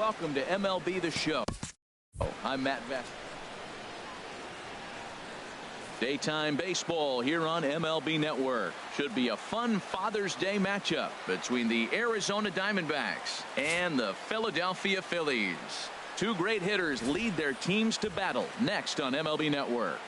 welcome to MLB The Show. I'm Matt Vest. Daytime baseball here on MLB Network. Should be a fun Father's Day matchup between the Arizona Diamondbacks and the Philadelphia Phillies. Two great hitters lead their teams to battle next on MLB Network.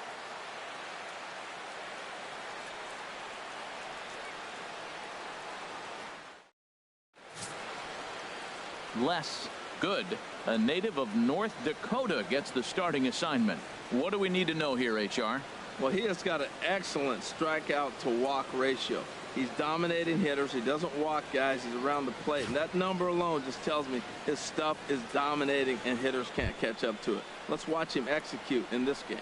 Les Good, a native of North Dakota, gets the starting assignment. What do we need to know here, HR? Well, he has got an excellent strikeout to walk ratio. He's dominating hitters. He doesn't walk guys. He's around the plate. And that number alone just tells me his stuff is dominating and hitters can't catch up to it. Let's watch him execute in this game.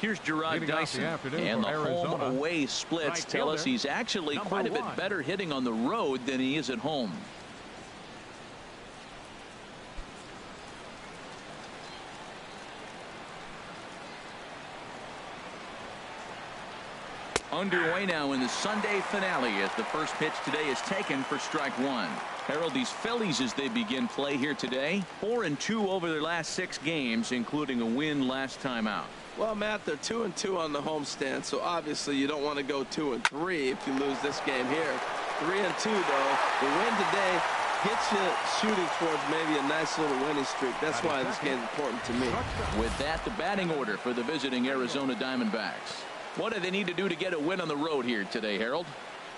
Here's Gerard Dyson, and the home-away splits tell us he's actually quite a bit better hitting on the road than he is at home. Underway now in the Sunday finale as the first pitch today is taken for strike one. Harold, these Phillies, as they begin play here today, 4-2 over their last 6 games, including a win last time out. Well, Matt, they're 2-2 on the homestand, so obviously you don't want to go 2-3 if you lose this game here. 3-2, though. The win today gets you shooting towards maybe a nice little winning streak. That's why this game is important to me. With that, the batting order for the visiting Arizona Diamondbacks. What do they need to do to get a win on the road here today, Harold?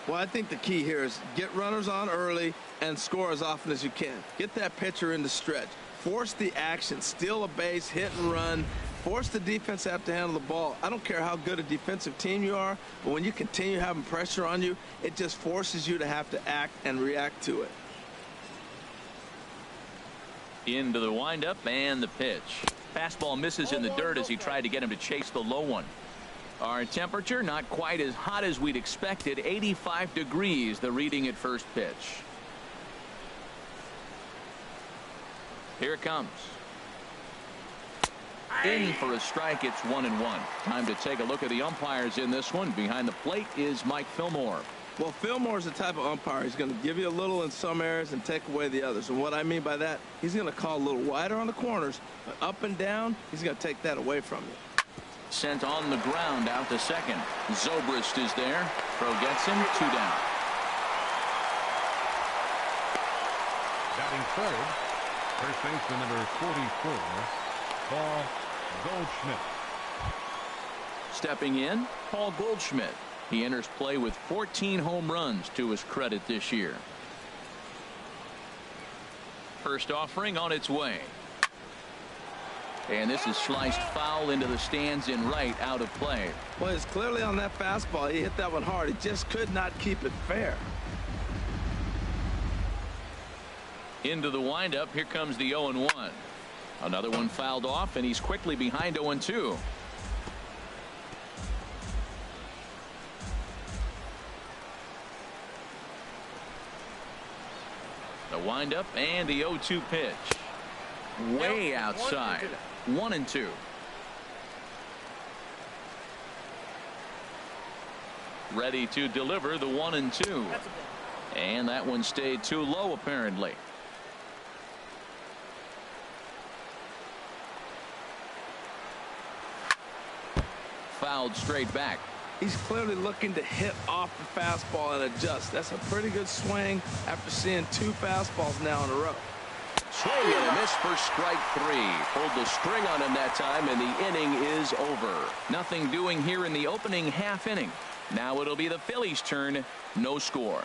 Well, I think the key here is get runners on early and score as often as you can. Get that pitcher in the stretch. Force the action. Steal a base, hit and run. Force the defense to have to handle the ball. I don't care how good a defensive team you are, but when you continue having pressure on you, it just forces you to have to act and react to it. Into the windup and the pitch. Fastball misses in the dirt as he tried to get him to chase the low one. Our temperature not quite as hot as we'd expected. 85 degrees, the reading at first pitch. Here it comes. In for a strike. It's 1-1. Time to take a look at the umpires in this one. Behind the plate is Mike Fillmore. Well, Fillmore's the type of umpire. He's going to give you a little in some areas and take away the others. And what I mean by that, he's going to call a little wider on the corners, but up and down, he's going to take that away from you. Sent on the ground out to second. Zobrist is there. Throw gets him. 2 down. Batting third, first baseman number 44, Paul Goldschmidt. Stepping in, Paul Goldschmidt. He enters play with 14 home runs to his credit this year. First offering on its way. And this is sliced foul into the stands in right, out of play. Well, it's clearly on that fastball. He hit that one hard. He just could not keep it fair. Into the windup. Here comes the 0-1. Another one fouled off, and he's quickly behind 0-2. The windup and the 0-2 pitch. Way outside. 1-2. Ready to deliver the 1-2. And that one stayed too low, apparently. Fouled straight back. He's clearly looking to hit off the fastball and adjust. That's a pretty good swing after seeing 2 fastballs now in a row. Swing and a miss for strike 3. Pulled the string on him that time, and the inning is over. Nothing doing here in the opening half inning. Now it'll be the Phillies' turn. No score.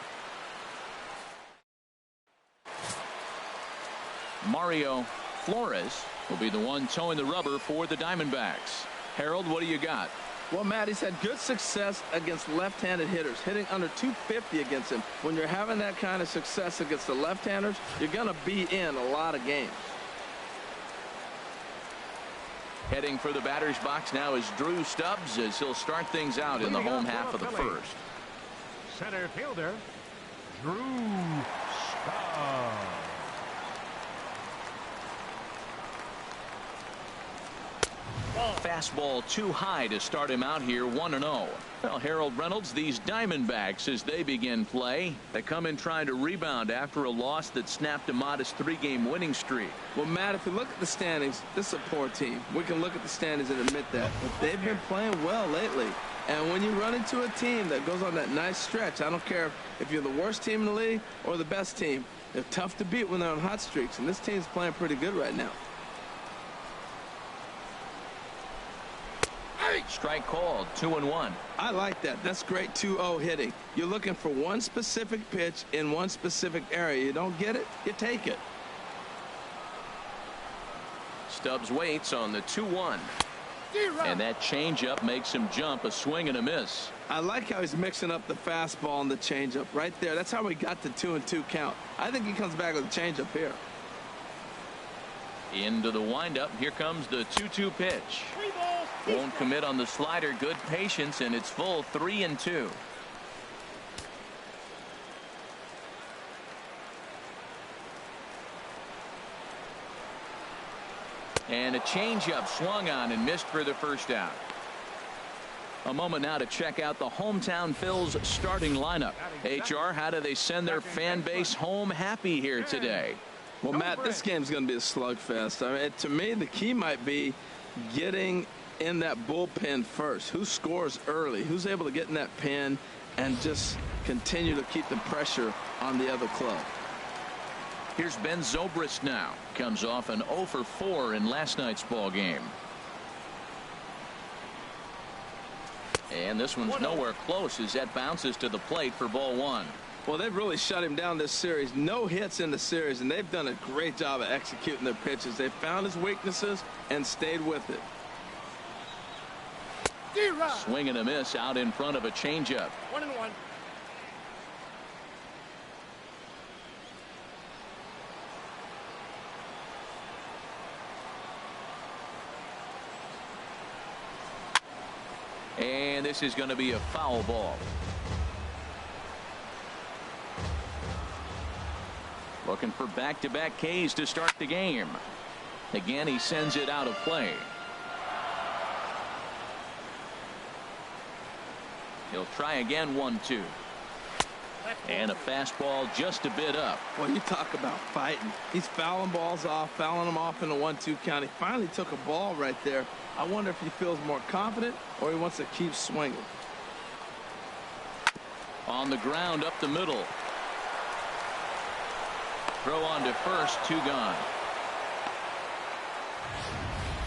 Mario Flores will be the one towing the rubber for the Diamondbacks. Harold, what do you got? Well, Matt, he's had good success against left-handed hitters, hitting under 250 against him. When you're having that kind of success against the left-handers, you're going to be in a lot of games. Heading for the batter's box now is Drew Stubbs as he'll start things out in the home half of the first. Center fielder, Drew Stubbs. Fastball too high to start him out here 1-0. Well, Harold Reynolds, these Diamondbacks, as they begin play, they come in trying to rebound after a loss that snapped a modest 3-game winning streak. Well, Matt, if you look at the standings, this is a poor team. We can look at the standings and admit that. But they've been playing well lately. And when you run into a team that goes on that nice stretch, I don't care if you're the worst team in the league or the best team, they're tough to beat when they're on hot streaks. And this team's playing pretty good right now. Strike called, 2-1. I like that. That's great 2-0 hitting. You're looking for one specific pitch in one specific area. You don't get it, you take it. Stubbs waits on the 2-1. And that changeup makes him jump, a swing and a miss. I like how he's mixing up the fastball and the changeup right there. That's how we got the 2-2 count. I think he comes back with a changeup here. Into the windup. Here comes the 2-2 pitch. Won't commit on the slider. Good patience, and it's full 3-2. And a changeup swung on and missed for the first out. A moment now to check out the hometown Phils starting lineup. HR, how do they send their fan base home happy here today? Well, Matt, this game's going to be a slugfest. I mean, to me, the key might be getting in that bullpen first. Who scores early? Who's able to get in that pen and just continue to keep the pressure on the other club? Here's Ben Zobrist now. Comes off an 0 for 4 in last night's ball game. And this one's nowhere close as that bounces to the plate for ball 1. Well, they've really shut him down this series. No hits in the series, and they've done a great job of executing their pitches. They found his weaknesses and stayed with it. Swing and a miss out in front of a changeup. 1-1. And this is going to be a foul ball. Looking for back-to-back Ks to start the game. Again, he sends it out of play. He'll try again, 1-2. And a fastball just a bit up. Well, you talk about fighting. He's fouling balls off, fouling them off in the 1-2 count. He finally took a ball right there. I wonder if he feels more confident or he wants to keep swinging. On the ground up the middle. Throw on to first, 2 gone.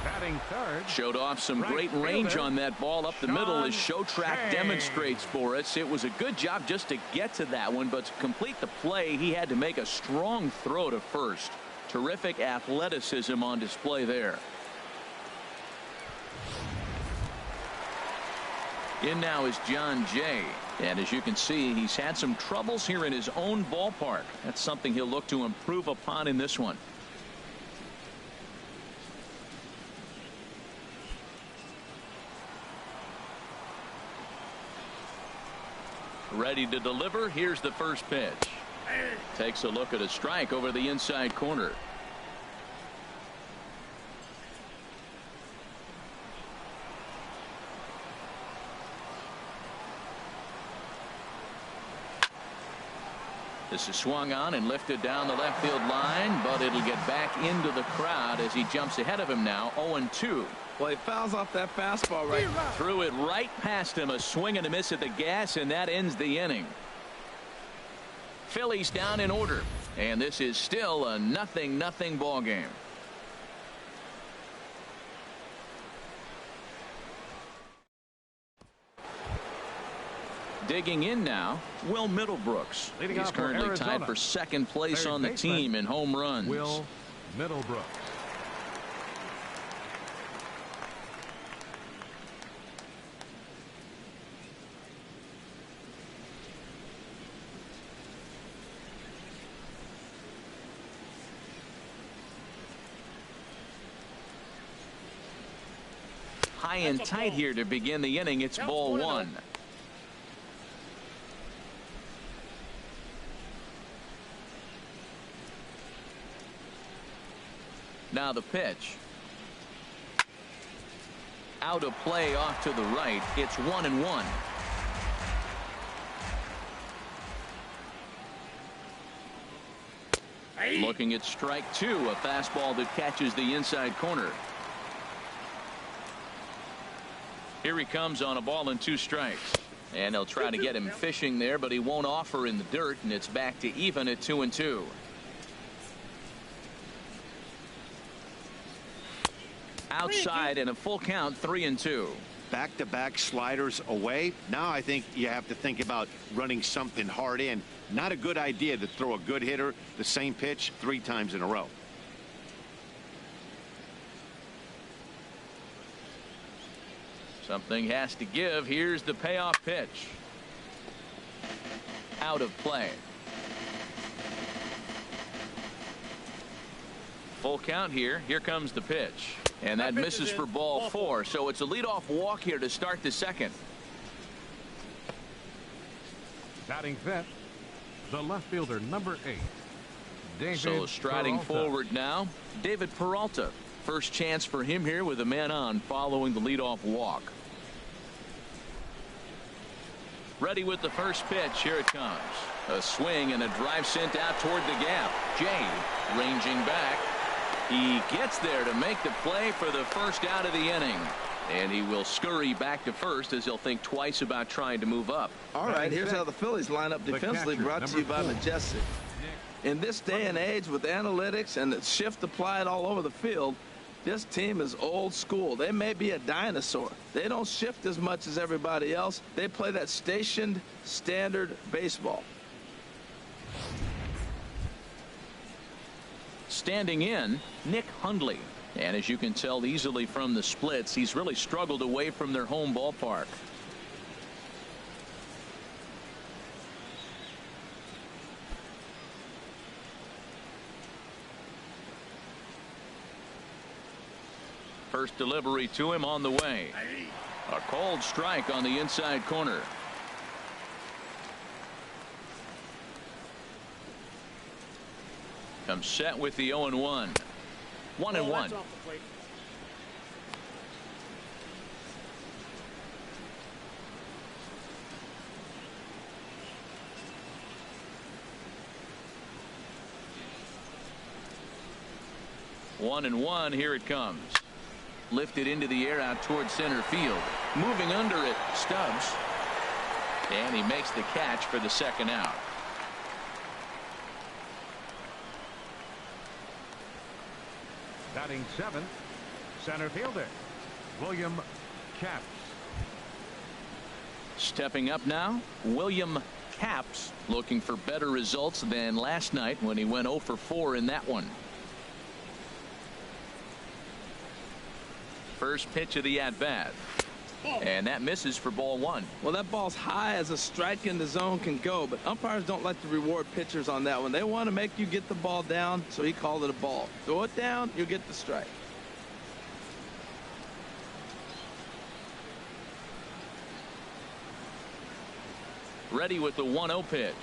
Batting third. Showed off some great range on that ball up the middle as Show Track demonstrates for us. It was a good job just to get to that one, but to complete the play, he had to make a strong throw to first. Terrific athleticism on display there. In now is John Jay. And as you can see, he's had some troubles here in his own ballpark. That's something he'll look to improve upon in this one. Ready to deliver. Here's the first pitch. Takes a look at a strike over the inside corner. This is swung on and lifted down the left field line, but it'll get back into the crowd as he jumps ahead of him now, 0-2. Well, he fouls off that fastball right. Threw it right past him, a swing and a miss at the gas, and that ends the inning. Phillies down in order, and this is still a 0-0 ball game. Digging in now, Will Middlebrooks. He's currently tied for second place on the team in home runs. Will Middlebrooks. High and tight here to begin the inning. It's ball 1. Now the pitch. Out of play off to the right. It's 1-1. Looking at strike two, a fastball that catches the inside corner. Here he comes on a ball and 2 strikes. And they'll try to get him fishing there, but he won't offer in the dirt, and it's back to even at 2-2. Outside and a full count, 3-2. Back-to-back sliders away. Now I think you have to think about running something hard in. Not a good idea to throw a good hitter the same pitch 3 times in a row. Something has to give. Here's the payoff pitch. Out of play. Full count here. Here comes the pitch. And that misses for ball 4. So it's a leadoff walk here to start the second. Batting fifth, the left fielder, number 8. David So striding Peralta. forward now, David Peralta. First chance for him here with a man on following the leadoff walk. Ready with the first pitch. Here it comes. A swing and a drive sent out toward the gap. Jay ranging back. He gets there to make the play for the first out of the inning. And he will scurry back to first as he'll think twice about trying to move up. All right, here's how the Phillies line up defensively, brought to you by Majestic. In this day and age with analytics and the shift applied all over the field, this team is old school. They may be a dinosaur. They don't shift as much as everybody else. They play that stationed standard baseball. Standing in, Nick Hundley. And as you can tell easily from the splits, he's really struggled away from their home ballpark. First delivery to him on the way. A cold strike on the inside corner. Comes set with the 0-1. 1-1. One and one. Here it comes. Lifted into the air out towards center field. Moving under it, Stubbs. And he makes the catch for the second out. Batting seventh, center fielder, William Caps. Stepping up now, William Caps, looking for better results than last night when he went 0 for 4 in that one. First pitch of the at-bat. And that misses for ball 1. Well, that ball's high as a strike in the zone can go, but umpires don't like to reward pitchers on that one. They want to make you get the ball down, so he called it a ball. Throw it down, you'll get the strike. Ready with the 1-0 pitch.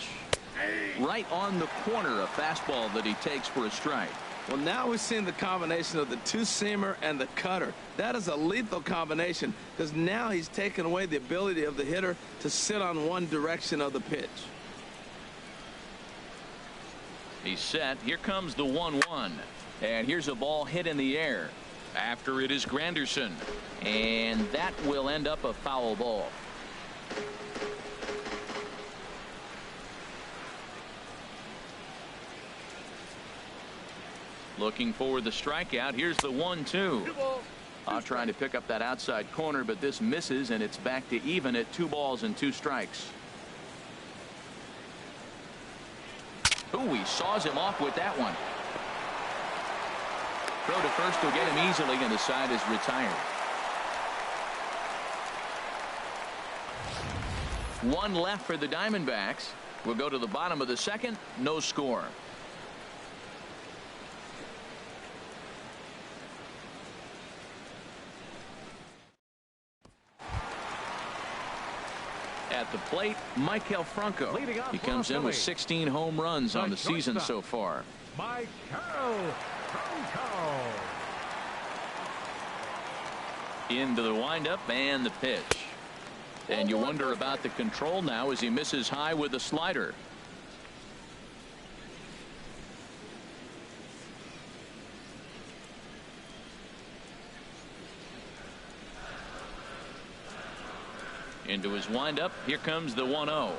Right on the corner, a fastball that he takes for a strike. Well, now we've seen the combination of the two-seamer and the cutter. That is a lethal combination because now he's taken away the ability of the hitter to sit on one direction of the pitch. He's set. Here comes the 1-1. And here's a ball hit in the air. After it is Granderson. And that will end up a foul ball. Looking for the strikeout. Here's the 1-2. Trying to pick up that outside corner, but this misses, and it's back to even at 2 balls and 2 strikes. Ooh, he saws him off with that one. Throw to first will get him easily, and the side is retired. 1 left for the Diamondbacks. We'll go to the bottom of the second. No score. At the plate, Michael Franco. He comes in with 16 home runs on the season so far. Michael Franco. Into the windup and the pitch. And you wonder about the control now as he misses high with the slider. Into his windup. Here comes the 1-0.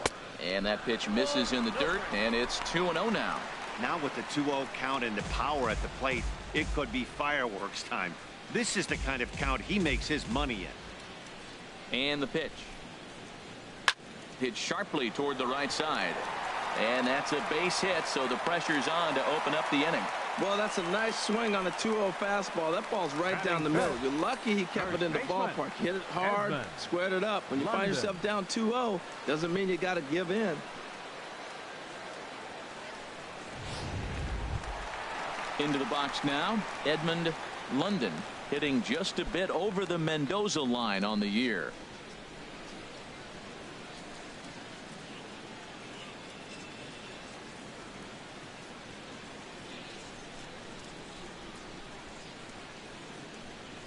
And that pitch misses in the dirt, and it's 2-0 now. Now with the 2-0 count and the power at the plate, it could be fireworks time. This is the kind of count he makes his money in. And the pitch. Hit sharply toward the right side. And that's a base hit, so the pressure's on to open up the inning. Well, that's a nice swing on a 2-0 fastball. That ball's right down the middle. You're lucky he kept it in the ballpark. Hit it hard, squared it up. When you find yourself down 2-0, doesn't mean you got to give in. Into the box now, Edmund London, hitting just a bit over the Mendoza line on the year.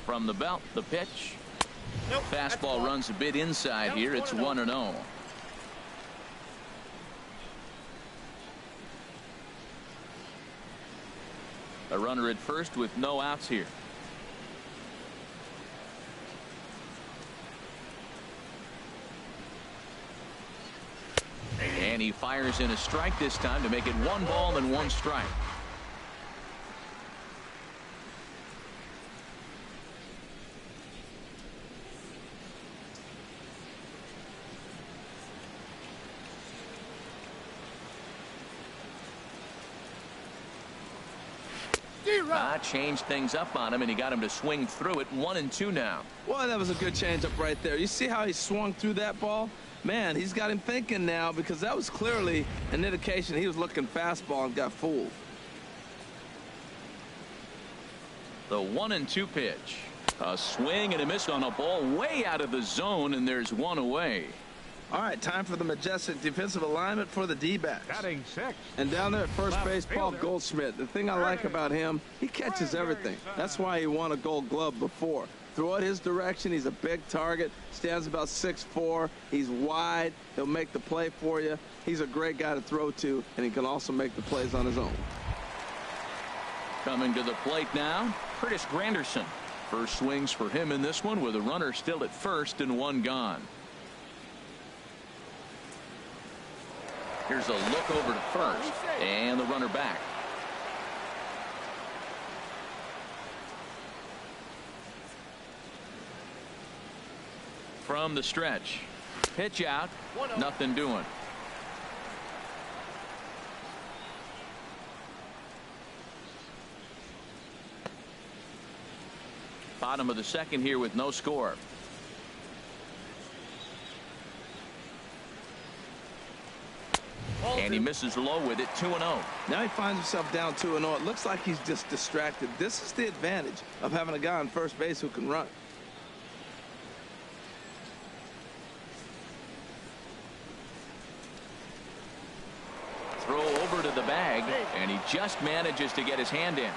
From the belt, the pitch. Nope, fastball runs a bit inside here. It's 1-0. A runner at first with no outs here. And he fires in a strike this time to make it 1 ball and 1 strike. Changed things up on him, and he got him to swing through it. 1-2 now. Well, that was a good changeup right there. You see how he swung through that ball? Man, he's got him thinking now, because that was clearly an indication he was looking fastball and got fooled. The 1-2 pitch. A swing and a miss on a ball way out of the zone, and there's 1 away. All right, time for the majestic defensive alignment for the D-backs. Batting 6. And down there at first base, Paul Goldschmidt. The thing I like about him, he catches everything. That's why he won a Gold Glove before. Throw it his direction. He's a big target. Stands about 6'4". He's wide. He'll make the play for you. He's a great guy to throw to, and he can also make the plays on his own. Coming to the plate now, Curtis Granderson. First swings for him in this one with a runner still at first and 1 gone. Here's a look over to first, and the runner back. From the stretch. Pitch out. Nothing doing. Bottom of the second here with no score. And he misses low with it. 2-0. Now he finds himself down 2-0. It looks like he's just distracted. This is the advantage of having a guy on first base who can run. Throw over to the bag, and he just manages to get his hand in.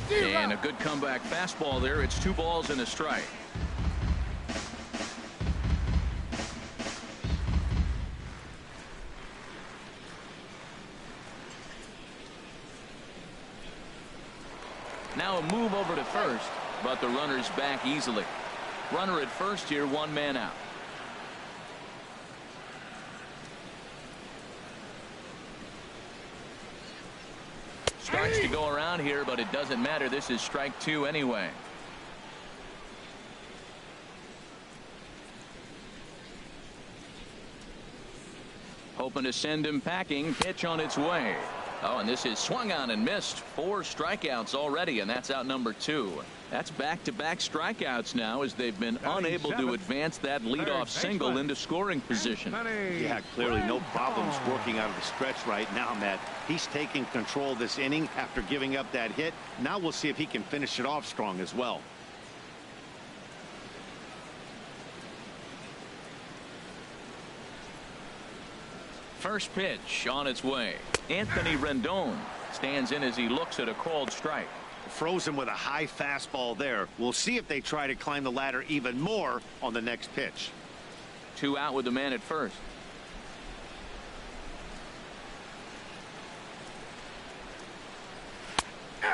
And a good comeback fastball there. It's 2 balls and a strike. Now a move over to first, but the runner's back easily. Runner at first here, 1 man out. Starts to go around here, but it doesn't matter. This is strike 2 anyway. Hoping to send him packing. Pitch on its way. Oh, and this is swung on and missed. 4 strikeouts already, and that's out number 2. That's back-to-back strikeouts now as they've been unable to advance that leadoff single into scoring position. Yeah, clearly no problems working out of the stretch right now, Matt. He's taking control of this inning after giving up that hit. Now we'll see if he can finish it off strong as well. First pitch on its way. Anthony Rendon stands in as he looks at a called strike. Froze him with a high fastball there. We'll see if they try to climb the ladder even more on the next pitch. 2 out with the man at first.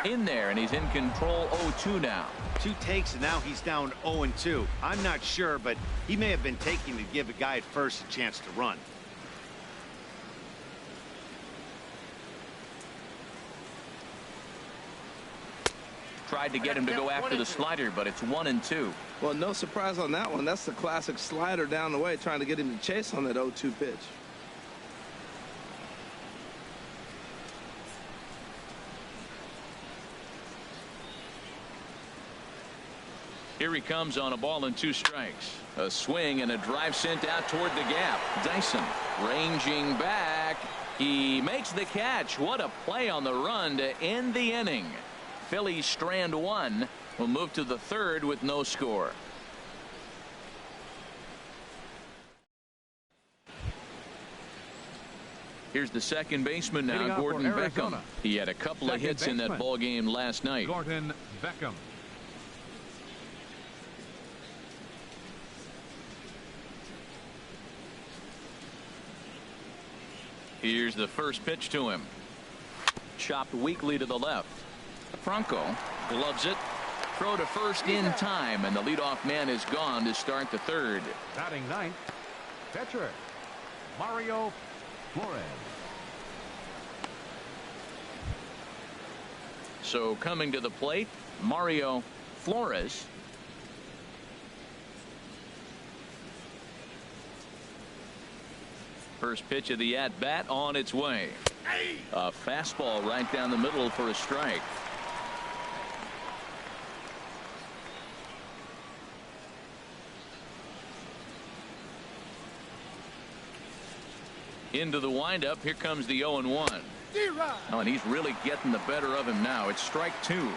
In there, and he's in control. 0-2 now. 2 takes, and now he's down 0-2. I'm not sure, but he may have been taking to give a guy at first a chance to run. Tried to get him to go after the slider, but it's 1-2. Well, no surprise on that one. That's the classic slider down the way, trying to get him to chase on that 0-2 pitch. Here he comes on a ball and 2 strikes. A swing and a drive sent out toward the gap. Dyson ranging back. He makes the catch. What a play on the run to end the inning. Phillies strand 1. Will move to the 3rd with no score. Here's the second baseman now, Gordon Beckham. He had a couple of hits in that ball game last night. Gordon Beckham. Here's the first pitch to him. Chopped weakly to the left. Franco gloves it. Throw to first in time, and the leadoff man is gone to start the 3rd. Batting 9th, pitcher Mario Flores. So coming to the plate, Mario Flores. First pitch of the at-bat on its way. A fastball right down the middle for a strike. Into the windup. Here comes the 0-1. Oh, and he's really getting the better of him now. It's strike 2.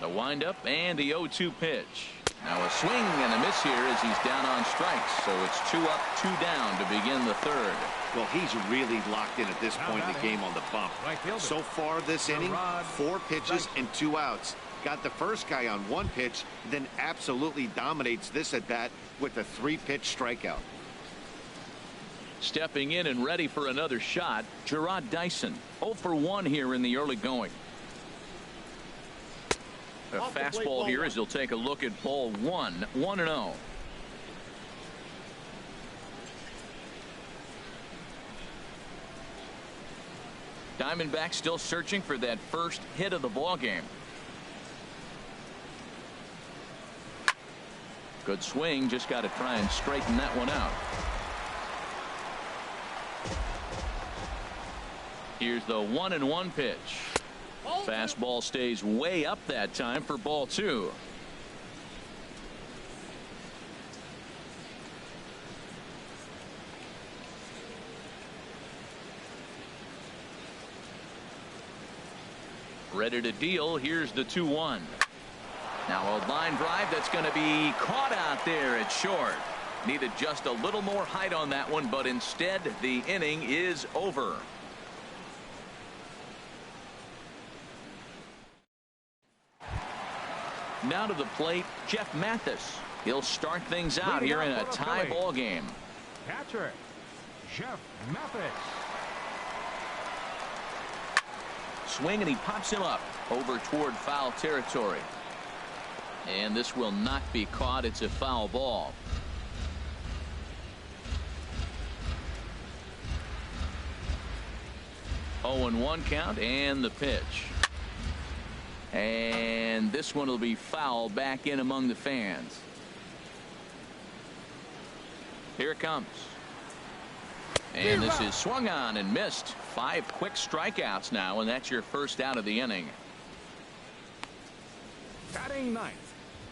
The windup and the 0-2 pitch. Now a swing and a miss here as he's down on strikes. So it's 2 up, 2 down to begin the 3rd. Well, he's really locked in at this point in the game on the bump. So far this inning, 4 pitches and 2 outs. Got the first guy on 1 pitch, then absolutely dominates this at bat with a 3-pitch strikeout. Stepping in and ready for another shot, Gerard Dyson. 0 for 1 here in the early going. A fastball here as he'll take a look at ball 1. 1-0. Diamondbacks still searching for that first hit of the ball game. Good swing, just got to try and straighten that one out. Here's the 1-1 pitch. Fastball stays way up that time for ball 2. Ready to deal. Here's the 2-1. Now a line drive that's going to be caught out there at short. Needed just a little more height on that one, but instead the inning is over. Now to the plate, Jeff Mathis. He'll start things out here in a tie ball game. Catcher Jeff Mathis. Swing and he pops him up over toward foul territory. And this will not be caught. It's a foul ball. Oh, and 1 count and the pitch. And this one will be foul back in among the fans. Here it comes. And this is swung on and missed. 5 quick strikeouts now, and that's your first out of the inning. Batting 9th.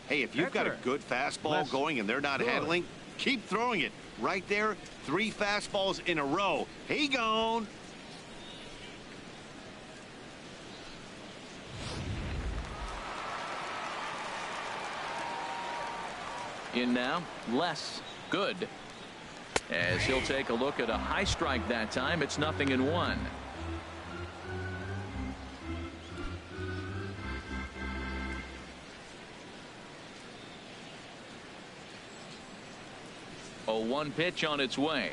Hey, if you've got a good fastball going and they're not handling, keep throwing it. Right there, 3 fastballs in a row. He gone. In now, less. Good. as he'll take a look at a high strike that time. It's 0-1. A 1 pitch on its way,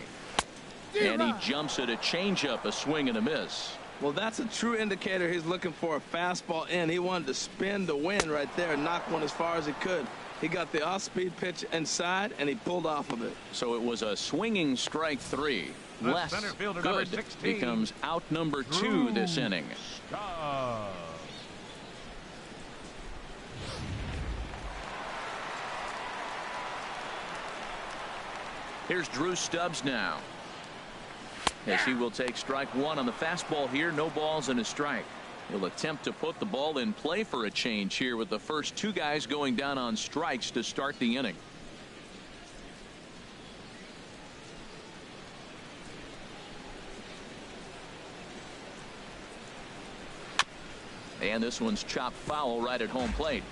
and he jumps at a changeup, a swing and a miss. Well, that's a true indicator he's looking for a fastball in. He wanted to spin the wind right there and knock one as far as he could. He got the off-speed pitch inside, and he pulled off of it. So it was a swinging strike 3. Less good becomes out number 2 this inning. Here's Drew Stubbs now, as he will take strike 1 on the fastball here. No balls and a strike. He'll attempt to put the ball in play for a change here, with the first 2 guys going down on strikes to start the inning. And this one's chopped foul right at home plate.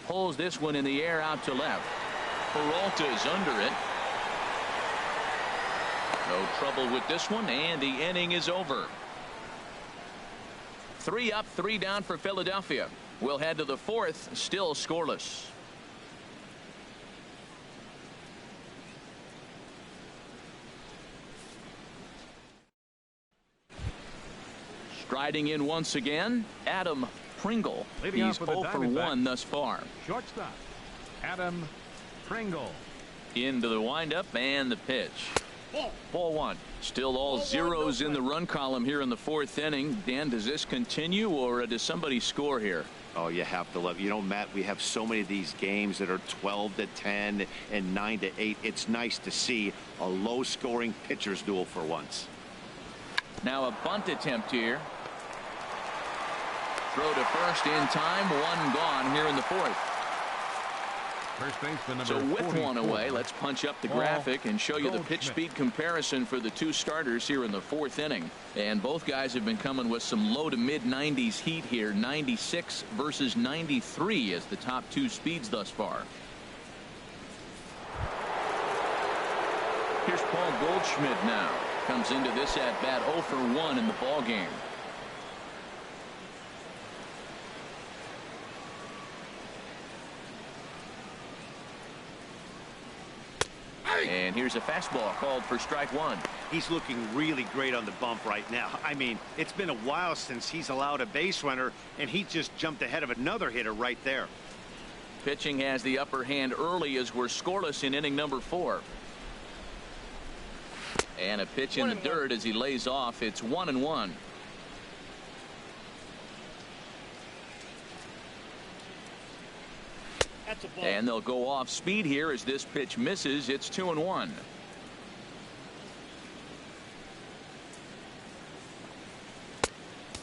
Pulls this one in the air out to left. Peralta's under it. No trouble with this one, and the inning is over. 3 up, 3 down for Philadelphia. We'll head to the 4th, still scoreless. Striding in once again, Adam Pringle. He's 0 for 1 thus far. Shortstop, Adam Pringle. Into the windup and the pitch. Ball 1. Still all zeros in the run column here in the 4th inning. Dan, does this continue, or does somebody score here? Oh, you have to love. You know, Matt, we have so many of these games that are 12-10 and 9-8. It's nice to see a low-scoring pitcher's duel for once. Now a bunt attempt here. Throw to first in time. 1 gone here in the 4th. First baseman number So with 44. 1 away, let's punch up the graphic and show you the pitch speed comparison for the 2 starters here in the 4th inning. And both guys have been coming with some low to mid 90s heat here. 96 versus 93 as the top 2 speeds thus far. Here's Paul Goldschmidt now. Comes into this at bat 0 for 1 in the ball game. And here's a fastball called for strike 1. He's looking really great on the bump right now. I mean, it's been a while since he's allowed a base runner, and he just jumped ahead of another hitter right there. Pitching has the upper hand early as we're scoreless in inning number 4. And a pitch in the dirt as he lays off. It's 1-1. And they'll go off speed here as this pitch misses. It's 2-1.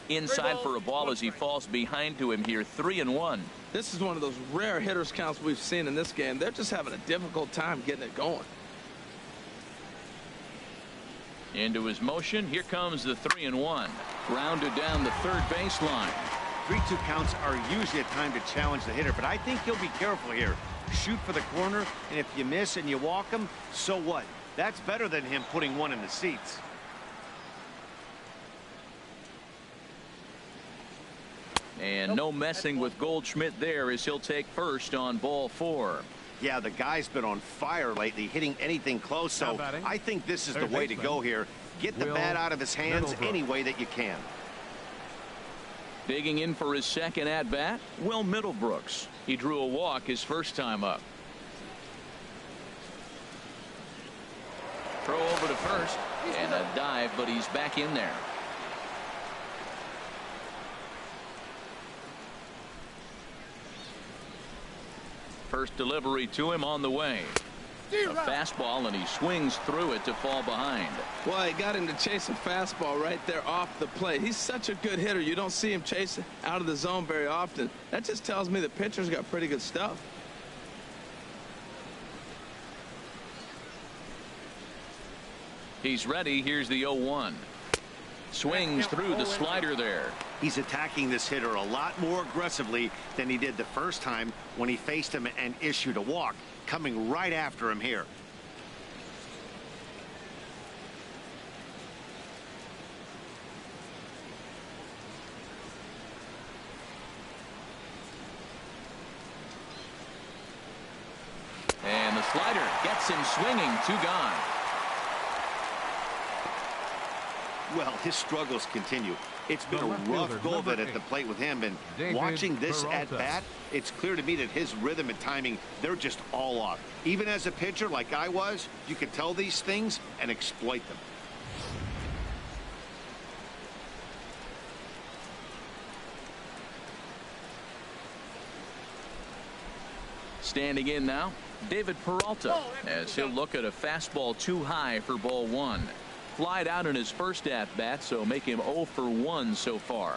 Inside for a ball as he falls behind to him here. 3-1. This is one of those rare hitters counts we've seen in this game. They're just having a difficult time getting it going. Into his motion. Here comes the 3-1. Grounded down the third baseline. 3-2 counts are usually a time to challenge the hitter, but I think he'll be careful here. Shoot for the corner, and if you miss and you walk him, so what? That's better than him putting one in the seats. And no messing with Goldschmidt there as he'll take first on ball 4. Yeah, the guy's been on fire lately, hitting anything close, so I think this is the way to go here. Get the bat out of his hands any way that you can. Digging in for his second at bat, Will Middlebrooks. He drew a walk his first time up. Throw over to first and a dive, but he's back in there. First delivery to him on the way. A fastball, and he swings through it to fall behind. Well, he got him to chase a fastball right there off the plate. He's such a good hitter. You don't see him chase out of the zone very often. That just tells me the pitcher's got pretty good stuff. He's ready. Here's the 0-1. Swings through the slider there. He's attacking this hitter a lot more aggressively than he did the first time when he faced him and issued a walk. Coming right after him here. And the slider gets him swinging. 2 gone. Well, his struggles continue. It's been a rough go of it at the plate with him, and watching this at bat, it's clear to me that his rhythm and timing, they're just all off. Even as a pitcher like I was, you can tell these things and exploit them. Standing in now, David Peralta, as he'll look at a fastball too high for ball 1. Flied out in his first at-bat, so make him 0 for 1 so far.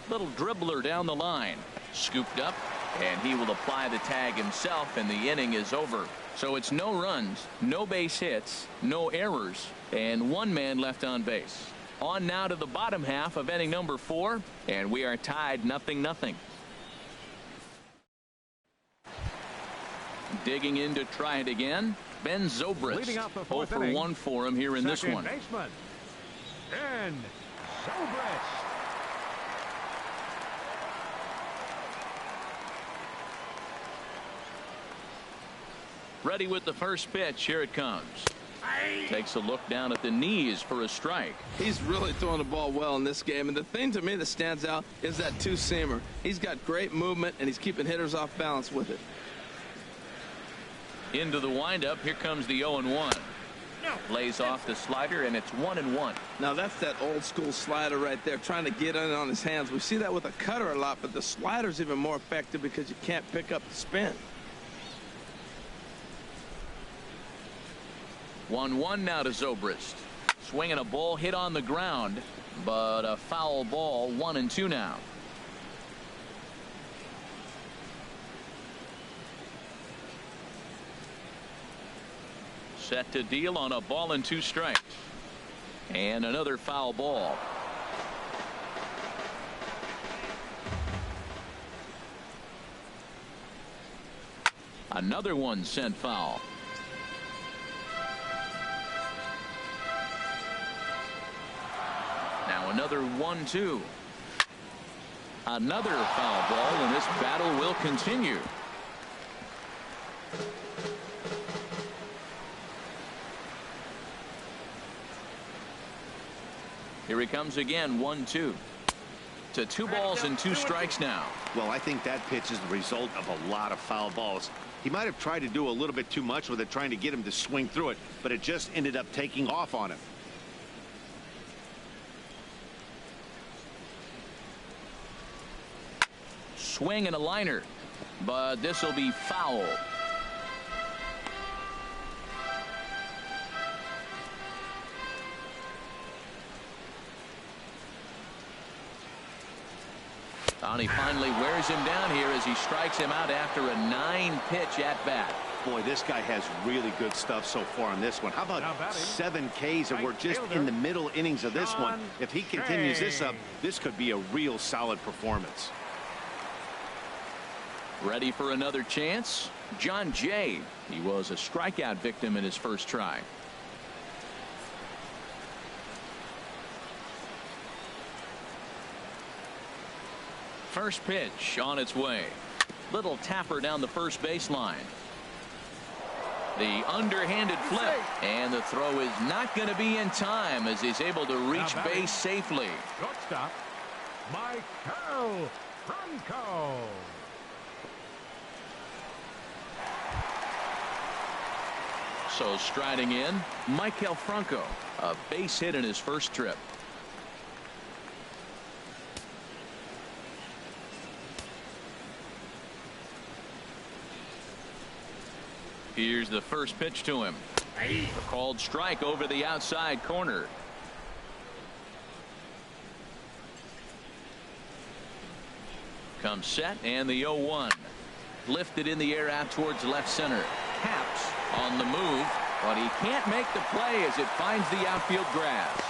Little dribbler down the line. Scooped up, and he will apply the tag himself, and the inning is over. So it's no runs, no base hits, no errors, and 1 man left on base. On now to the bottom half of inning number 4, and we are tied 0-0. Digging in to try it again, Ben Zobrist. 0 for 1 for him here in this one. Baseman, Ben Zobrist. Ready with the first pitch. Here it comes. Takes a look down at the knees for a strike. He's really throwing the ball well in this game, and the thing to me that stands out is that two-seamer. He's got great movement, and he's keeping hitters off balance with it. Into the windup. Here comes the 0-1. Lays off the slider, and it's 1-1. Now that's that old school slider right there, trying to get in on his hands. We see that with a cutter a lot, but the slider's even more effective because you can't pick up the spin. 1-1 now to Zobrist. Swinging a ball hit on the ground, but a foul ball. 1-2 now. Set to deal on a ball and 2 strikes. And another foul ball. Another one sent foul. Now another 1-2. Another foul ball, and this battle will continue. Here he comes again. 1-2 to 2 balls and 2 strikes now. Well, I think that pitch is the result of a lot of foul balls. He might have tried to do a little bit too much with it, trying to get him to swing through it, but it just ended up taking off on him. Swing and a liner, but this will be foul. And he finally wears him down here as he strikes him out after a 9-pitch at bat. Boy, this guy has really good stuff so far on this one. How about 7 Ks, and we're just in the middle innings of this one. If he continues this up, this could be a real solid performance. Ready for another chance? John Jay. He was a strikeout victim in his first try. First pitch on its way. Little tapper down the first baseline. The underhanded flip, and the throw is not going to be in time as he's able to reach base safely. Shortstop, Michael Franco. So striding in, Michael Franco, a base hit in his first trip. Here's the first pitch to him. A called strike over the outside corner. Comes set, and the 0-1. Lifted in the air out towards left center. Caps on the move, but he can't make the play as it finds the outfield grass.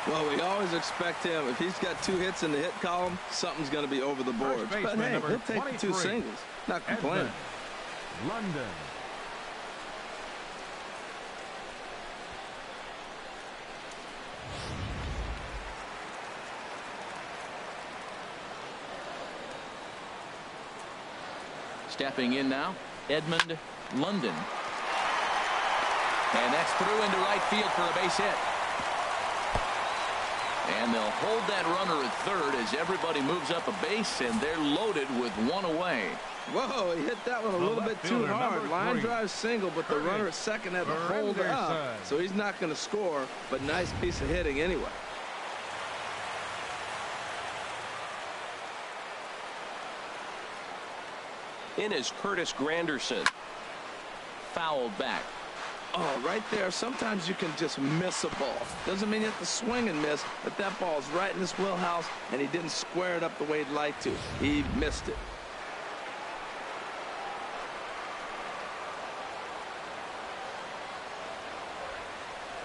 Well, we always expect him. If he's got 2 hits in the hit column, something's going to be over the boards. But hey, he'll take the 2 singles. Not complaining. London. Stepping in now, Edmund London. And that's through into right field for a base hit. And they'll hold that runner at third as everybody moves up a base, and they're loaded with 1 away. Whoa, he hit that one a little bit too hard. Line drive single, but the runner at second had to hold up. So he's not going to score, but nice piece of hitting anyway. In is Curtis Granderson. Fouled back. Oh, right there. Sometimes you can just miss a ball. Doesn't mean you have to swing and miss, but that ball's right in his wheelhouse, and he didn't square it up the way he'd like to. He missed it.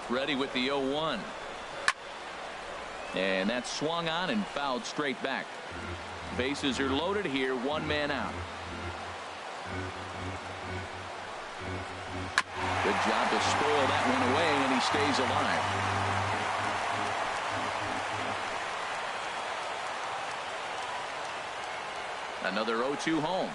Ready with the 0-1. And that's swung on and fouled straight back. Bases are loaded here, 1 man out. Good job to spoil that one away, and he stays alive. Another 0-2 home.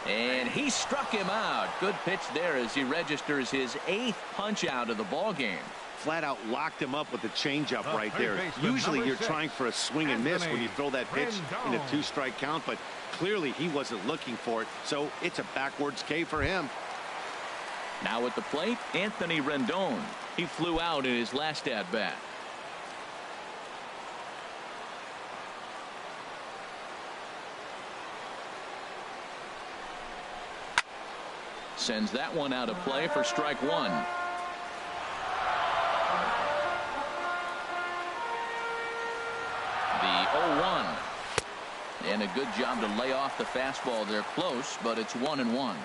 And he struck him out. Good pitch there as he registers his 8th punch out of the ball game. Flat out locked him up with the changeup right there. Usually you're trying for a swing and miss when you throw that pitch in a 2-strike count, but clearly he wasn't looking for it, so it's a backwards K for him. Now at the plate, Anthony Rendon. He flew out in his last at bat. Sends that one out of play for strike 1. The 0-1. And a good job to lay off the fastball. They're close, but it's 1-1.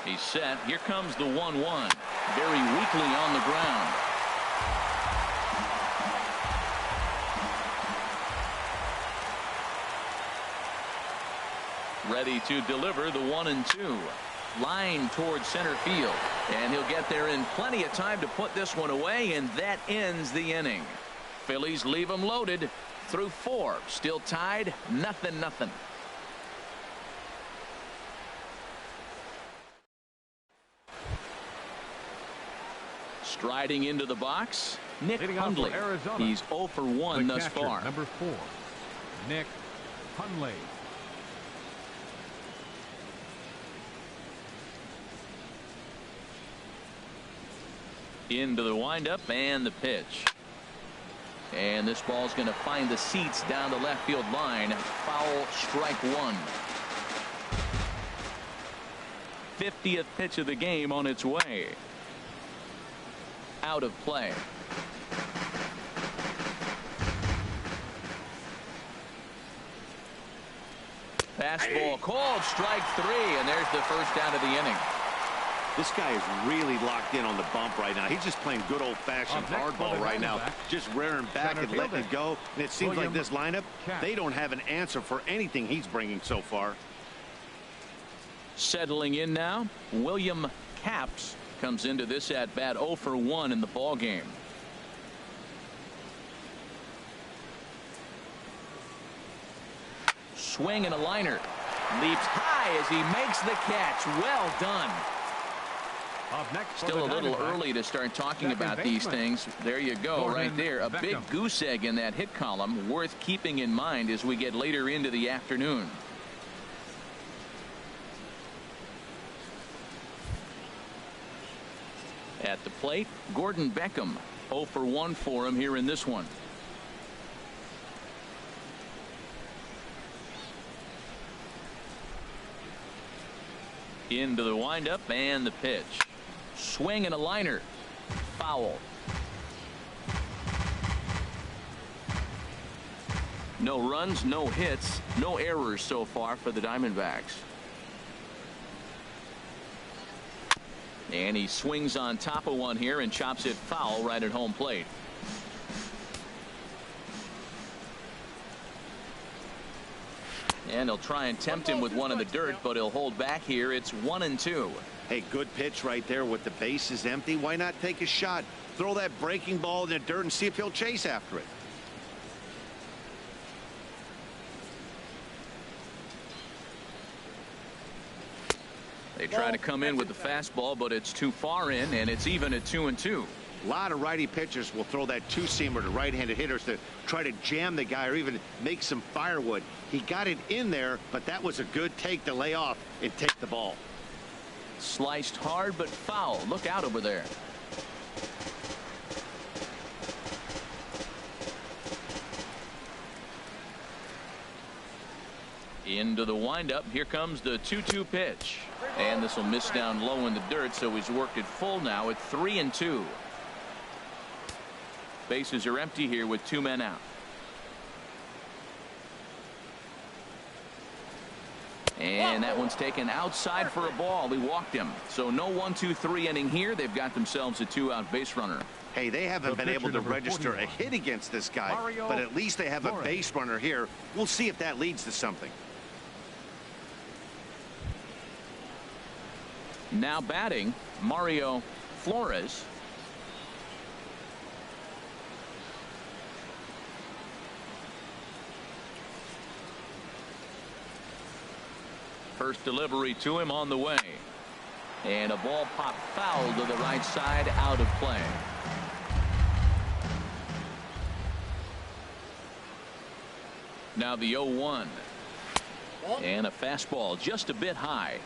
He's set. Here comes the 1-1. Very weakly on the ground. Ready to deliver the 1-2. Line towards center field. And he'll get there in plenty of time to put this one away, and that ends the inning. Phillies leave them loaded through 4. Still tied, 0-0. Striding into the box, Nick Hundley. He's 0 for 1 thus far. Number 4, Nick Hundley. Into the windup and the pitch. And this ball's going to find the seats down the left field line. Foul, strike 1. 50th pitch of the game on its way. Out of play. Fastball called, strike 3, and there's the first out of the inning. This guy is really locked in on the bump right now. He's just playing good old-fashioned hardball right now, just rearing back and letting it go. And it seems like this lineup, they don't have an answer for anything he's bringing so far. Settling in now, William Caps comes into this at bat 0 for 1 in the ball game. Swing and a liner. Leaps high as he makes the catch. Well done. Still a little early to start talking about these things. There you go, right there. A big goose egg in that hit column, worth keeping in mind as we get later into the afternoon. At the plate, Gordon Beckham. 0 for 1 for him here in this one. Into the windup and the pitch. Swing and a liner. Foul. No runs, no hits, no errors so far for the Diamondbacks. And he swings on top of one here and chops it foul right at home plate. And he'll try and tempt him with one in the dirt, but he'll hold back here. It's 1-2. Hey, good pitch right there with the bases empty. Why not take a shot? Throw that breaking ball in the dirt and see if he'll chase after it. They try to come in with the fastball, but it's too far in, and it's even at 2-2. A lot of righty pitchers will throw that two-seamer to right-handed hitters to try to jam the guy or even make some firewood. He got it in there, but that was a good take to lay off and take the ball. Sliced hard, but foul. Look out over there. Into the windup. Here comes the 2-2 pitch. And this will miss down low in the dirt, so he's worked it full now at 3-2. Bases are empty here with 2 men out. And that one's taken outside for a ball. He walked him. So no 1-2-3 inning here. They've got themselves a 2-out base runner. Hey, they haven't been able to register a hit against this guy, but at least they have a base runner here. We'll see if that leads to something. Now batting, Mario Flores. First delivery to him on the way. And a ball popped foul to the right side, out of play. Now the 0-1. And a fastball just a bit high.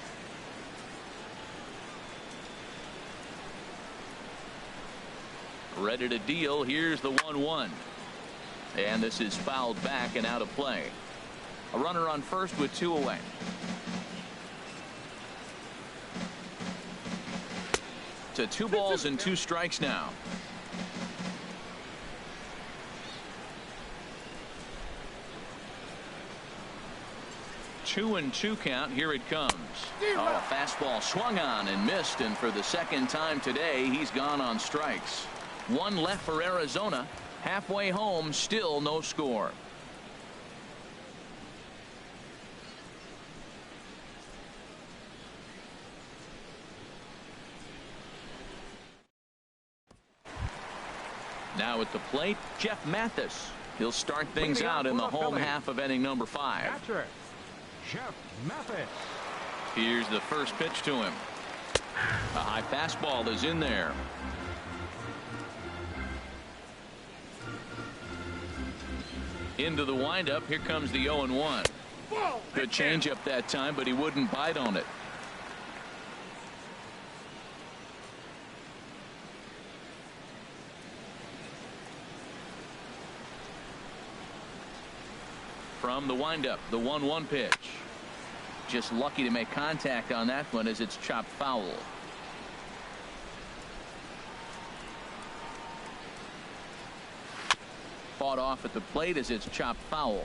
Ready to deal. Here's the 1-1. And this is fouled back and out of play. A runner on first with 2 away. To 2 balls and 2 strikes now. Two and 2 count. Here it comes. Oh, a fastball swung on and missed, and for the second time today he's gone on strikes. 1 left for Arizona. Halfway home, still no score. Now at the plate, Jeff Mathis. He'll start things out in the home half of inning number 5. Catcher, Jeff Mathis. Here's the first pitch to him. A high fastball is in there. Into the windup. Here comes the 0-1. Good changeup that time, but he wouldn't bite on it. From the windup, the 1-1 pitch. Just lucky to make contact on that one as it's chopped foul. Fought off at the plate as it's chopped foul.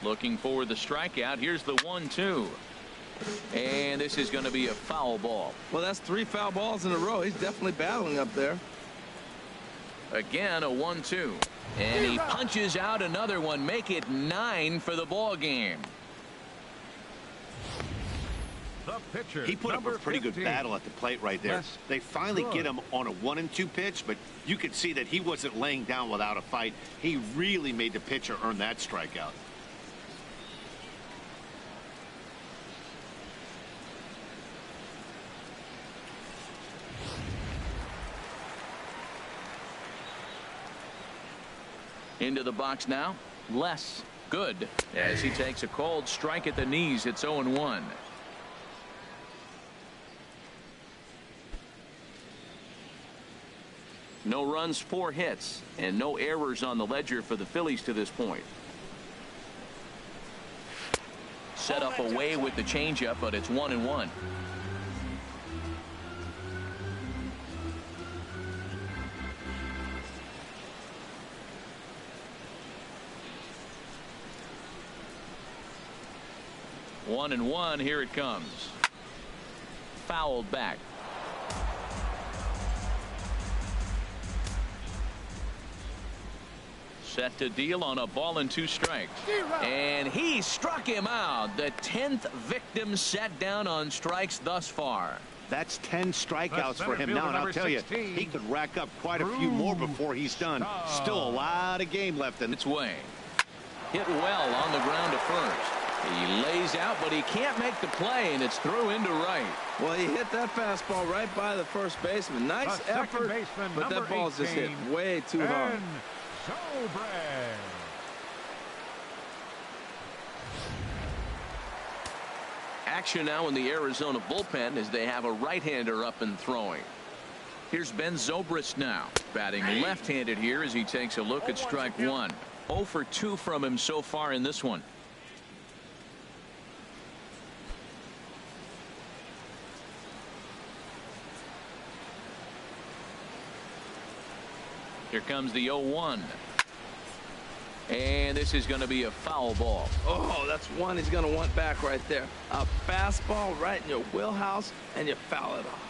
Looking for the strikeout. Here's the 1-2. And this is going to be a foul ball. Well, that's 3 foul balls in a row. He's definitely battling up there. Again, a 1-2. And he punches out another one. Make it 9 for the ball game. Pitcher, he put up a pretty 15. Good battle at the plate right there. They finally get him on a 1-2 pitch, but you could see that he wasn't laying down without a fight. He really made the pitcher earn that strikeout. Into the box now. Less. Good. As he takes a cold strike at the knees. It's 0-1. No runs, 4 hits, and no errors on the ledger for the Phillies to this point. set up away with the changeup, but it's 1-1. One and one. Here it comes. Fouled back. Set to deal on a ball and 2 strikes. And he struck him out. The 10th victim set down on strikes thus far. That's 10 strikeouts for him now, and I'll tell you, he could rack up quite a few more before he's done. Still a lot of game left in its way. Hit well on the ground to first. He lays out, but he can't make the play, and it's through into right. Well, he hit that fastball right by the first baseman. Nice effort, but that ball's just hit way too hard. Action now in the Arizona bullpen as they have a right-hander up and throwing. Here's Ben Zobrist now, batting left-handed here as he takes a look at strike 1. 0 for 2 from him so far in this one. Here comes the 0-1. And this is going to be a foul ball. Oh, that's one he's going to want back right there. A fastball right in your wheelhouse, and you foul it off.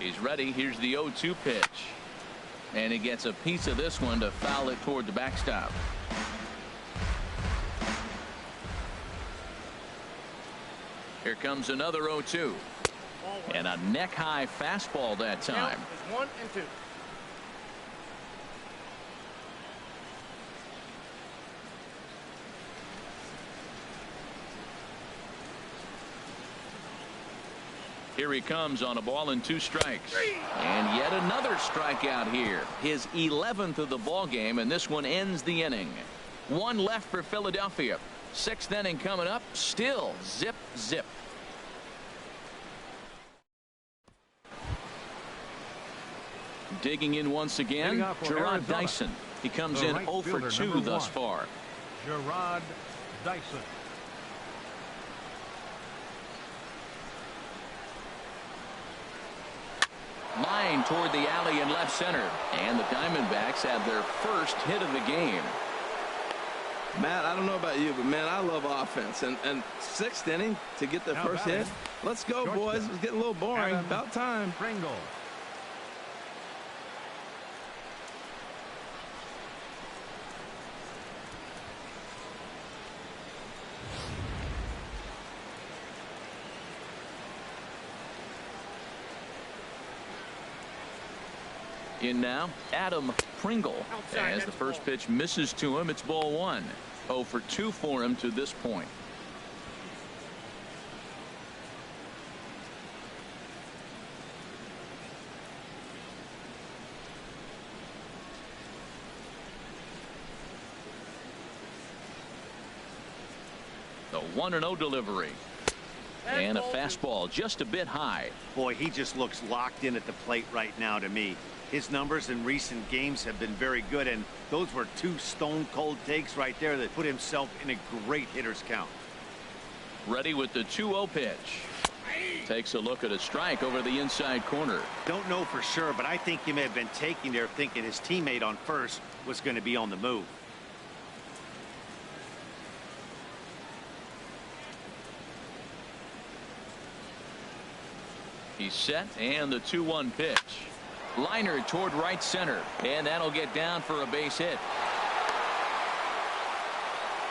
He's ready. Here's the 0-2 pitch. And he gets a piece of this one to foul it toward the backstop. Here comes another 0-2. And a neck-high fastball that time. 1 and 2. Here he comes on a ball and 2 strikes. And yet another strikeout here. His 11th of the ball game, and this one ends the inning. 1 left for Philadelphia. 6th inning coming up. Still zip, zip. Digging in once again, Gerard Dyson. He comes in 0 for 2 thus far. Gerard Dyson. Line toward the alley in left center. And the Diamondbacks have their first hit of the game. Matt, I don't know about you, but man, I love offense. And 6th inning to get the first hit. Let's go, boys. It's getting a little boring. About time. Pringle. In now, Adam Pringle. As the first pitch misses to him, it's ball 1. 0 for 2 for him to this point. The 1-0 delivery. And a fastball just a bit high. Boy, he just looks locked in at the plate right now to me. His numbers in recent games have been very good, and those were 2 stone-cold takes right there that put himself in a great hitter's count. Ready with the 2-0 pitch. Takes a look at a strike over the inside corner. Don't know for sure, but I think he may have been taking there thinking his teammate on first was going to be on the move. He's set, and the 2-1 pitch. Liner toward right center, and that'll get down for a base hit.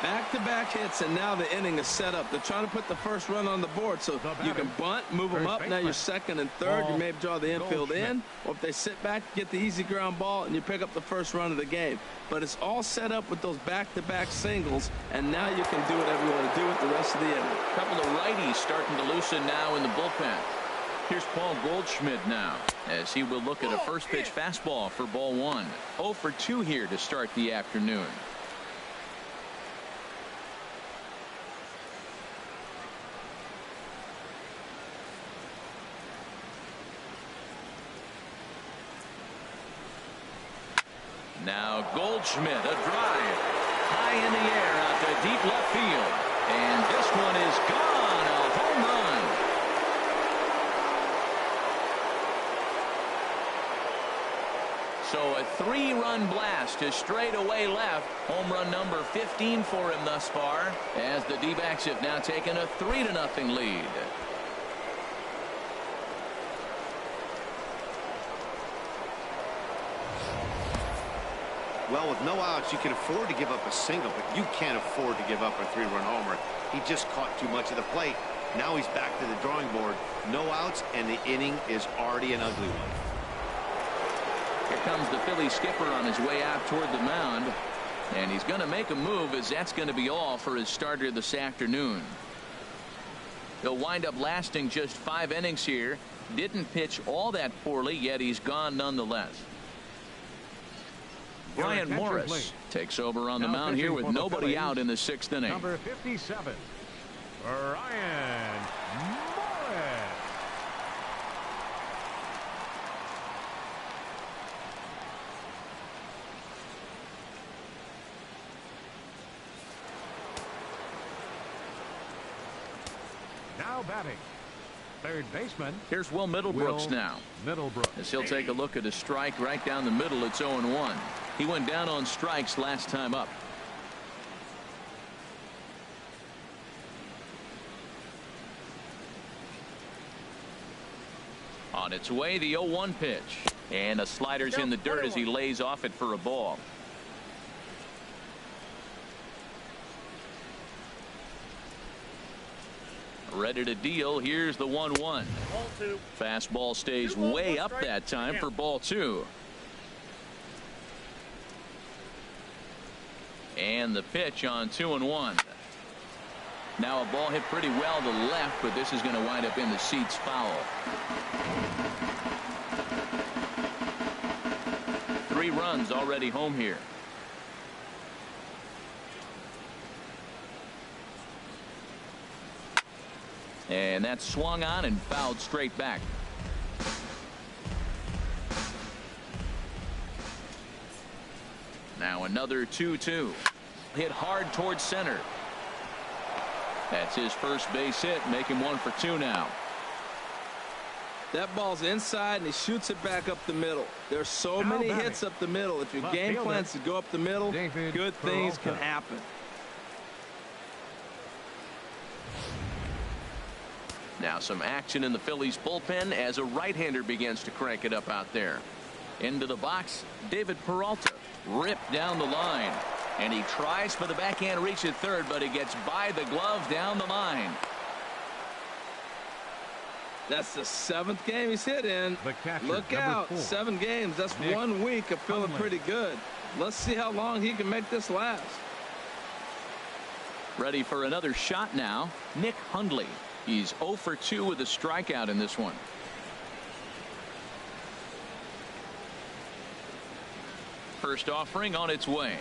Back-to-back hits, and now the inning is set up. They're trying to put the first run on the board, so you can bunt, move them up. Now you're 2nd and 3rd. You may draw the infield in, or if they sit back, get the easy ground ball, and you pick up the first run of the game. But it's all set up with those back-to-back singles, and now you can do whatever you want to do with the rest of the inning. A couple of righties starting to loosen now in the bullpen. Here's Paul Goldschmidt now, as he will look at a first pitch fastball for ball 1. 0 for 2 here to start the afternoon. Now Goldschmidt, a drive high in the air out to deep left field, and this one is gone. A home run. So a 3-run blast to straightaway left. Home run number 15 for him thus far, as the D-backs have now taken a 3-0 lead. Well, with no outs, you can afford to give up a single, but you can't afford to give up a 3-run homer. He just caught too much of the plate. Now he's back to the drawing board. No outs, and the inning is already an ugly one. Here comes the Phillies skipper on his way out toward the mound, and he's going to make a move, as that's going to be all for his starter this afternoon. He'll wind up lasting just 5 innings here. Didn't pitch all that poorly, yet he's gone nonetheless. Brian Morris takes over on the mound here with nobody out in the 6th inning. Number 57, Brian Morris. Now batting, third baseman. Here's Will Middlebrooks now. Middlebrooks. As he'll take a look at a strike right down the middle. It's 0-1. He went down on strikes last time up. On its way, the 0-1 pitch. And a slider's in the dirt as he lays off it for a ball. Ready to deal. Here's the 1-1. Fastball stays way up that time for ball 2. And the pitch on 2-1. Now a ball hit pretty well to left, but this is going to wind up in the seats foul. 3 runs already home here. And that's swung on and fouled straight back. Now another 2-2. Hit hard towards center. That's his first base hit. Make him 1 for 2 now. That ball's inside, and he shoots it back up the middle. There's so many hits up the middle. If your game plan's to go up the middle, good things can happen. Now some action in the Phillies bullpen as a right-hander begins to crank it up out there. Into the box, David Peralta. Ripped down the line. And he tries for the backhand reach at third, but he gets by the glove down the line. That's the 7th game he's hit in. Look out. 4. 7 games. That's 1 week of feeling pretty good. Let's see how long he can make this last. Ready for another shot now. Nick Hundley. He's 0 for 2 with a strikeout in this one. First offering on its way.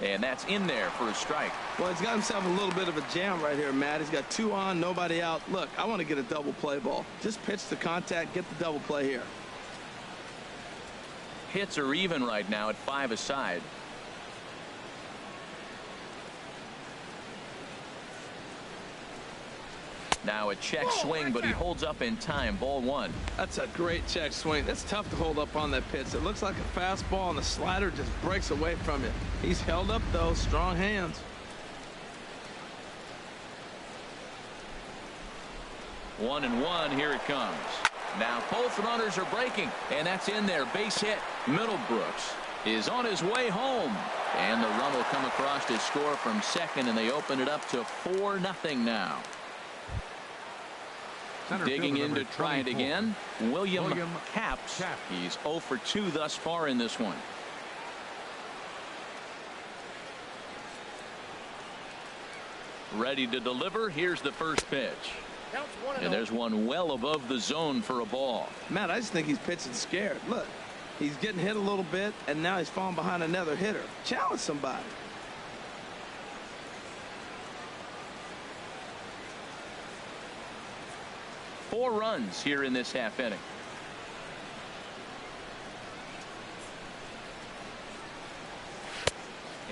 And that's in there for a strike. Well, he's got himself a little bit of a jam right here, Matt. He's got 2 on, nobody out. Look, I want to get a double play ball. Just pitch the contact, get the double play here. Hits are even right now at 5 aside. Now a check swing, but he holds up in time. Ball 1. That's a great check swing. That's tough to hold up on that pitch. It looks like a fastball, and the slider just breaks away from it. He's held up, though. Strong hands. 1-1. Here it comes. Now both runners are breaking, and that's in there. Base hit. Middlebrooks is on his way home, and the run will come across to score from second, and they open it up to 4-0 now. Digging in to try it again, William Caps. He's 0 for 2 thus far in this one. Ready to deliver. Here's the first pitch. And there's one well above the zone for a ball. Matt, I just think he's pitching scared. Look, he's getting hit a little bit, and now he's falling behind another hitter. Challenge somebody. Four runs here in this half inning.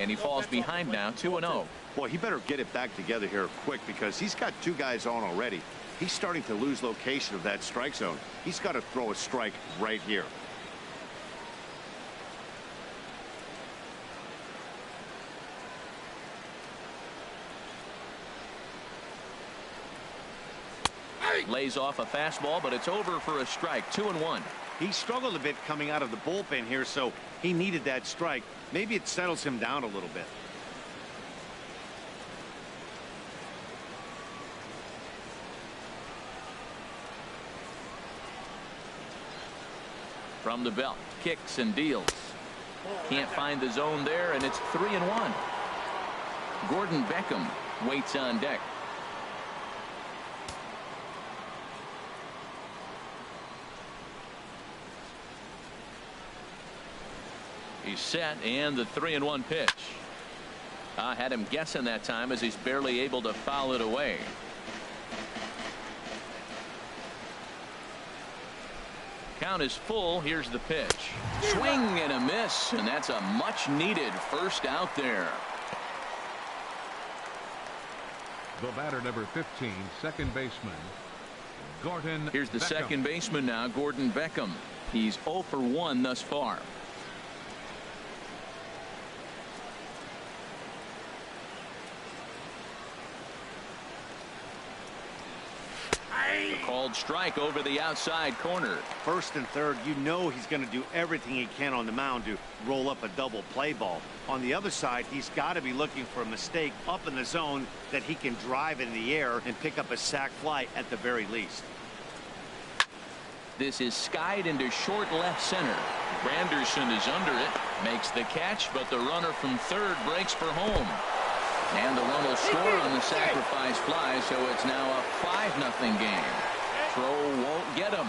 And he falls behind now, 2-0. Boy, he better get it back together here quick because he's got 2 guys on already. He's starting to lose location of that strike zone. He's got to throw a strike right here. Lays off a fastball, but it's over for a strike. 2-1. He struggled a bit coming out of the bullpen here, so he needed that strike. Maybe it settles him down a little bit. From the belt, kicks and deals. Can't find the zone there, and it's 3-1. Gordon Beckham waits on deck. He's set, and the 3-1 pitch. I had him guessing that time as he's barely able to foul it away. Count is full. Here's the pitch. Swing and a miss, and that's a much needed first out there. The batter, number 15, second baseman, Gordon Here's the Beckham. second baseman now, Gordon Beckham. He's 0 for 1 thus far. Called strike over the outside corner. First and third, you know he's going to do everything he can on the mound to roll up a double play ball. On the other side, he's got to be looking for a mistake up in the zone that he can drive in the air and pick up a sac fly at the very least. This is skied into short left center. Granderson is under it, makes the catch, but the runner from third breaks for home. And the run will score on the sacrifice fly, so it's now a 5-0 game. Throw won't get him.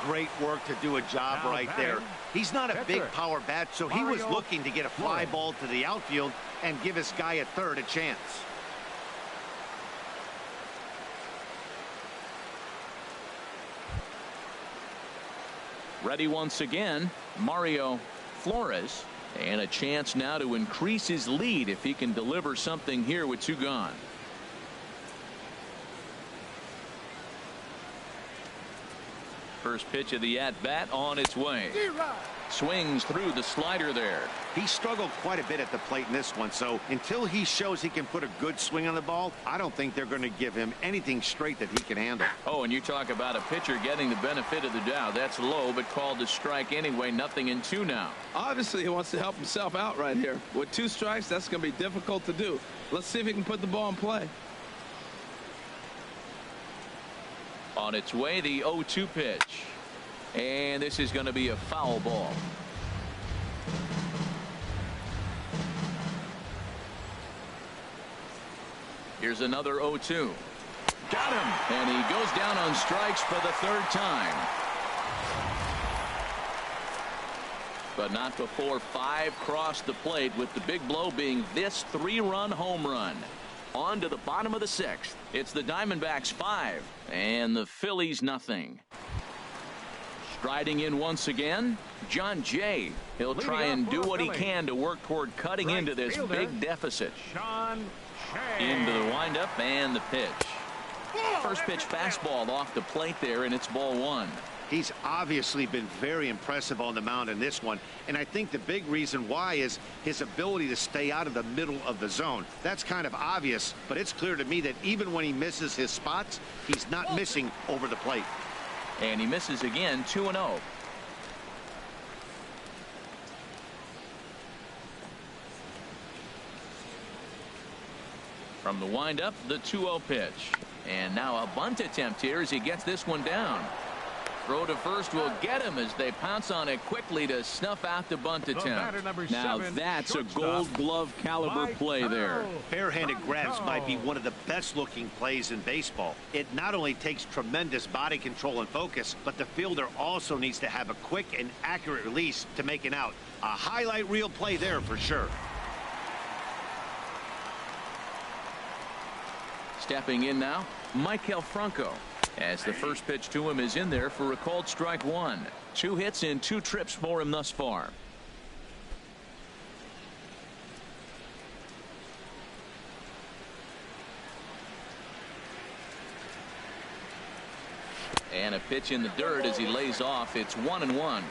Great work to do a job right there. He's not a big power bat, so he was looking to get a fly ball to the outfield and give his guy at third a chance. Ready once again, Mario Flores. And a chance now to increase his lead if he can deliver something here with 2 gone. First pitch of the at-bat on its way. Swings through the slider there. He struggled quite a bit at the plate in this one, so until he shows he can put a good swing on the ball, I don't think they're going to give him anything straight that he can handle. Oh, and you talk about a pitcher getting the benefit of the doubt. That's low, but called a strike anyway. 0-2 now. Obviously, he wants to help himself out right here. With 2 strikes, that's going to be difficult to do. Let's see if he can put the ball in play. On its way, the 0-2 pitch. And this is going to be a foul ball. Here's another 0-2. Got him. And he goes down on strikes for the 3rd time. But not before 5 crossed the plate, with the big blow being this 3-run home run. On to the bottom of the 6th. It's the Diamondbacks 5 and the Phillies 0. Striding in once again, John Jay. He'll try and do what he can to work toward cutting into this big deficit. Into the windup and the pitch. First pitch fastball off the plate there, and it's ball 1. He's obviously been very impressive on the mound in this one, and I think the big reason why is his ability to stay out of the middle of the zone. That's kind of obvious, but it's clear to me that even when he misses his spots, he's not missing over the plate. And he misses again, 2-0. From the windup, the 2-0 pitch. And now a bunt attempt here as he gets this one down. Throw to first will get him as they pounce on it quickly to snuff out the bunt attempt. Now that's a Gold Glove caliber play there. Fair-handed grabs might be one of the best looking plays in baseball. It not only takes tremendous body control and focus, but the fielder also needs to have a quick and accurate release to make an out. A highlight reel play there for sure. Stepping in now, Maikel Franco, as the first pitch to him is in there for a called strike 1. 2 hits in 2 trips for him thus far. And a pitch in the dirt as he lays off. It's 1-1.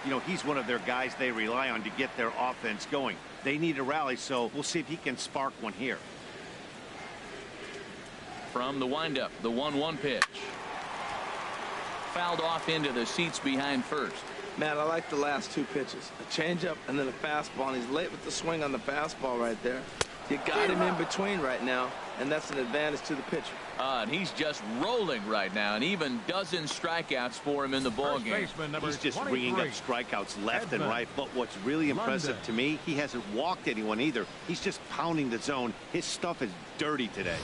You know, he's one of their guys they rely on to get their offense going. They need a rally, so we'll see if he can spark one here. From the windup, the 1-1 pitch. Fouled off into the seats behind first. Man, I like the last two pitches. A changeup and then a fastball. And he's late with the swing on the fastball right there. You got him in between right now, and that's an advantage to the pitcher. And he's just rolling right now, and even dozen strikeouts for him in the ball game. He's just ringing up strikeouts left and right. But what's really impressive to me, he hasn't walked anyone either. He's just pounding the zone. His stuff is dirty today.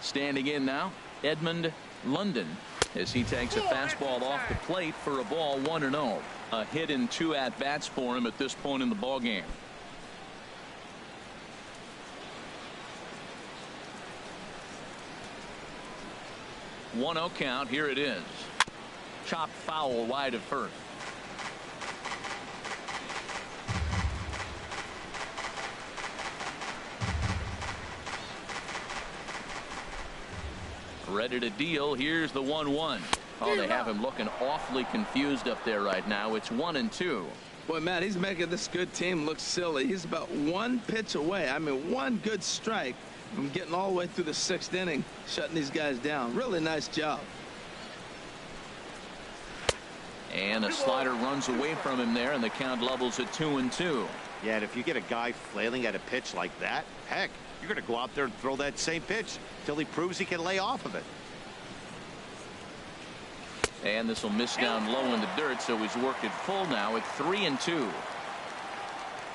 Standing in now, Edmund London, as he takes a fastball off the plate for a ball, 1-0. A hit in 2 at-bats for him at this point in the ball game. One 0 count. Here it is. Chopped foul wide of first. Ready to deal. Here's the 1-1. Oh, they have him looking awfully confused up there right now. It's 1-2. Boy, Matt, he's making this good team look silly. He's about one pitch away. I mean, one good strike from getting all the way through the 6th inning, shutting these guys down. Really nice job. And a slider runs away from him there, and the count levels at 2-2. Yeah, and if you get a guy flailing at a pitch like that, heck, you're going to go out there and throw that same pitch till he proves he can lay off of it. And this will miss down low in the dirt, so he's worked it full now at 3-2.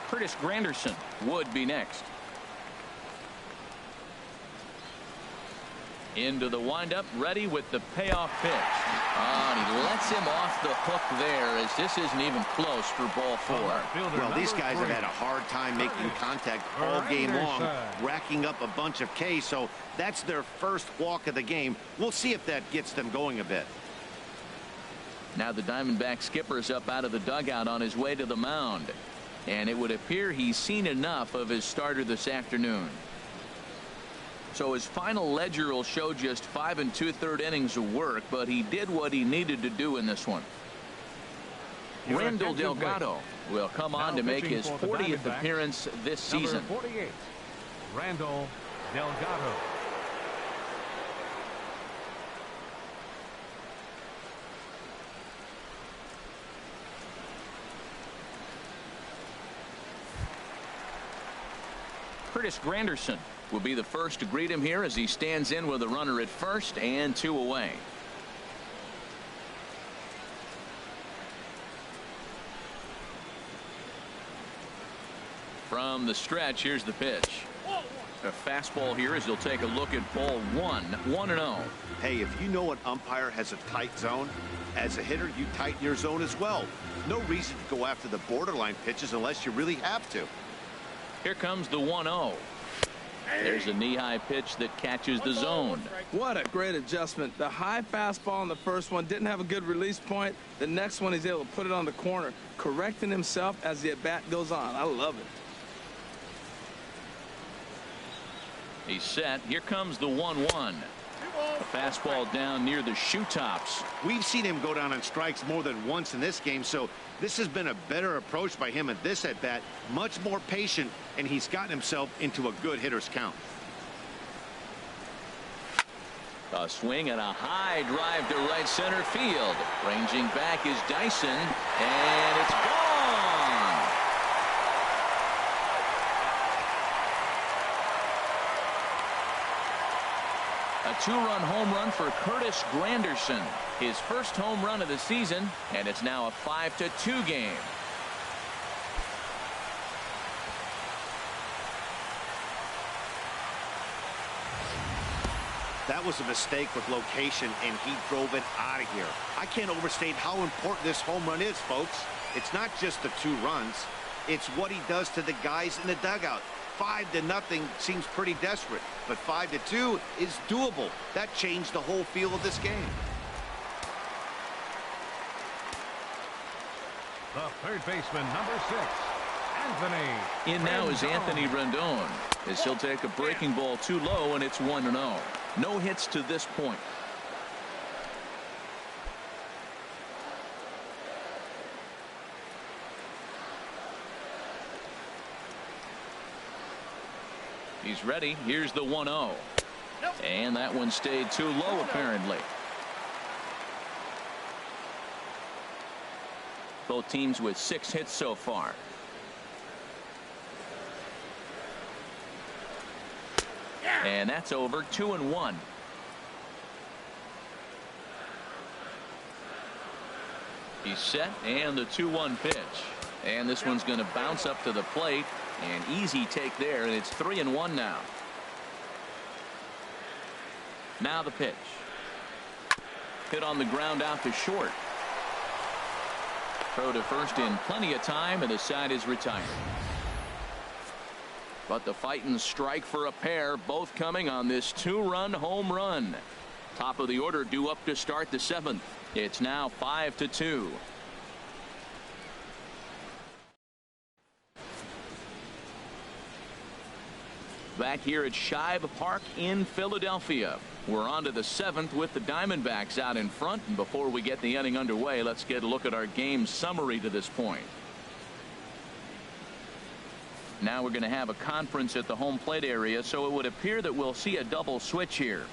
Curtis Granderson would be next. Into the windup, ready with the payoff pitch. And he lets him off the hook there, as this isn't even close for ball 4. Well, these guys have had a hard time making contact all game long, racking up a bunch of Ks, so that's their first walk of the game. We'll see if that gets them going a bit. Now the Diamondback skipper's up out of the dugout on his way to the mound, and it would appear he's seen enough of his starter this afternoon. So his final ledger will show just 5 2/3 innings of work, but he did what he needed to do in this one. Randall Delgado will come on to make his 40th appearance this season. Number 48, Randall Delgado. Curtis Granderson will be the first to greet him here as he stands in with a runner at first and 2 away. From the stretch, here's the pitch. A fastball here as he'll take a look at ball 1, 1-0. Hey, if you know an umpire has a tight zone, as a hitter, you tighten your zone as well. No reason to go after the borderline pitches unless you really have to. Here comes the 1-0. There's a knee-high pitch that catches the zone. What a great adjustment. The high fastball on the first one didn't have a good release point. The next one he's able to put it on the corner, correcting himself as the at-bat goes on. I love it. He's set. Here comes the 1-1. A fastball down near the shoe tops. We've seen him go down on strikes more than once in this game, so this has been a better approach by him at this at-bat. Much more patient, and he's gotten himself into a good hitter's count. A swing and a high drive to right center field. Ranging back is Dyson, and it's gone. A 2-run home run for Curtis Granderson. His first home run of the season, and it's now a 5-2 game. That was a mistake with location, and he drove it out of here. I can't overstate how important this home run is, folks. It's not just the 2 runs. It's what he does to the guys in the dugout. 5-0 seems pretty desperate, but 5-2 is doable. That changed the whole feel of this game. The third baseman, number 6, Anthony. In now is Anthony Rendon. as he'll take a breaking ball too low, and it's 1-0. No hits to this point. He's ready. Here's the 1-0. And that one stayed too low, apparently. Both teams with 6 hits so far. And that's over. 2-1. He's set, and the 2-1 pitch. And this one's going to bounce up to the plate. An easy take there, and it's 3-1 now. Now the pitch. Hit on the ground out to short. Throw to first in plenty of time, and the side is retired. But the fighting strike for a pair, both coming on this 2-run home run. Top of the order due up to start the 7th. It's now 5-2. Back here at Shibe Park in Philadelphia. We're on to the 7th with the Diamondbacks out in front. And before we get the inning underway, let's get a look at our game summary to this point. Now we're going to have a conference at the home plate area, so it would appear that we'll see a double switch here.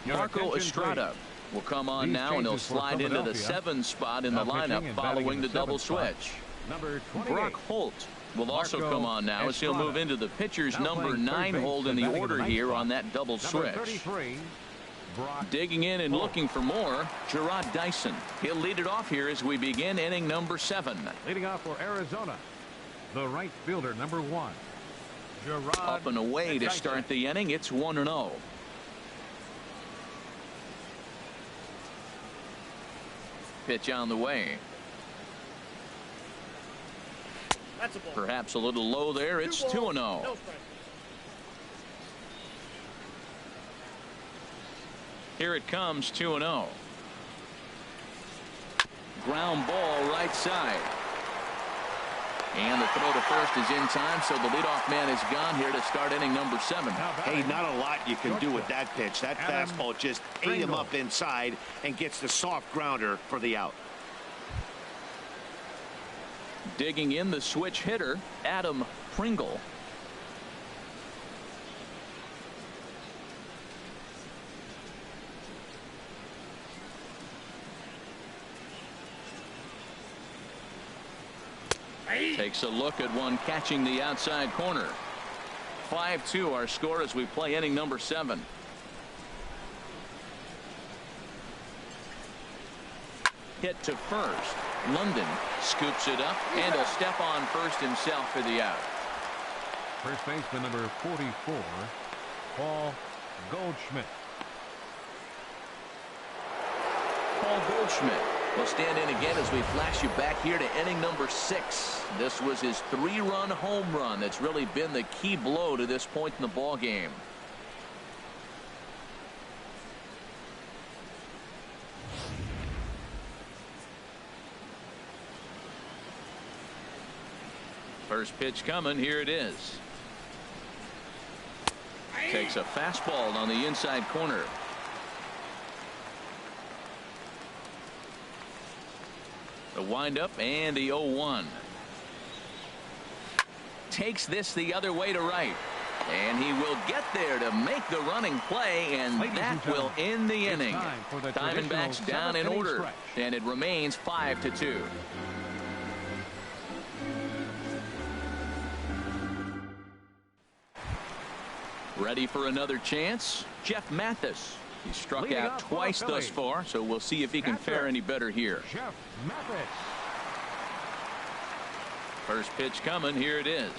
Marco Estrada will come on now, and he'll slide into the 7 spot in the lineup following the double switch. Brock Holt will also come on now as he'll move into the pitcher's number 9 hold in the order here on that double switch. Digging in and looking for more, Gerard Dyson. He'll lead it off here as we begin inning number 7. Leading off for Arizona, the right fielder, number 1. Gerard up and away to start the inning. It's 1-0. Pitch on the way. Perhaps a little low there. It's 2-0. Here it comes, 2-0. Ground ball right side. And the throw to first is in time, so the leadoff man is gone here to start inning number 7. Hey, not a lot you can do with that pitch. That fastball just ate him up inside and gets the soft grounder for the out. Digging in the switch hitter, Adam Pringle. Takes a look at one catching the outside corner. 5-2 our score as we play inning number 7. Hit to first. London scoops it up, and he'll step on first himself for the out. First baseman number 44, Paul Goldschmidt. Paul Goldschmidt will stand in again as we flash you back here to inning number 6. This was his 3-run home run that's really been the key blow to this point in the ball game. First pitch coming. Here it is. Takes a fastball on the inside corner. The windup and the 0-1. Takes this the other way to right. And he will get there to make the running play, and that will end the inning. Diamondbacks down in order, and it remains 5-2. Ready for another chance? Jeff Mathis. He struck out twice thus far, so we'll see if he can fare any better here. Jeff Mathis. First pitch coming. Here it is.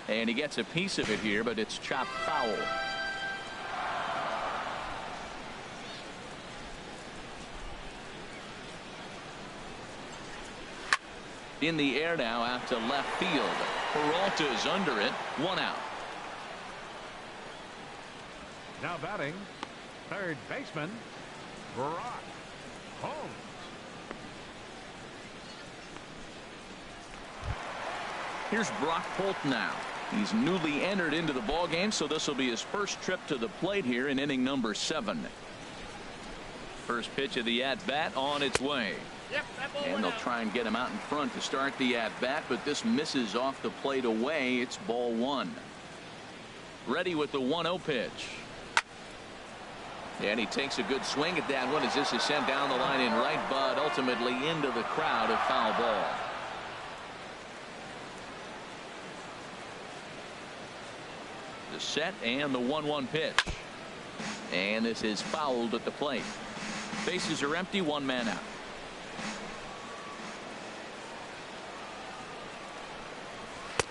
And he gets a piece of it here, but it's chopped foul. In the air now out to left field. Peralta's under it. 1 out. Now batting, third baseman, Brock Holmes. Here's Brock Holt now. He's newly entered into the ballgame, so this will be his first trip to the plate here in inning number 7. First pitch of the at-bat on its way. And they'll try and get him out in front to start the at-bat, but this misses off the plate away. It's ball 1. Ready with the 1-0 pitch. And he takes a good swing at that one as this is sent down the line in right, but ultimately into the crowd, a foul ball. The set and the 1-1 pitch. And this is fouled at the plate. Bases are empty, 1 man out.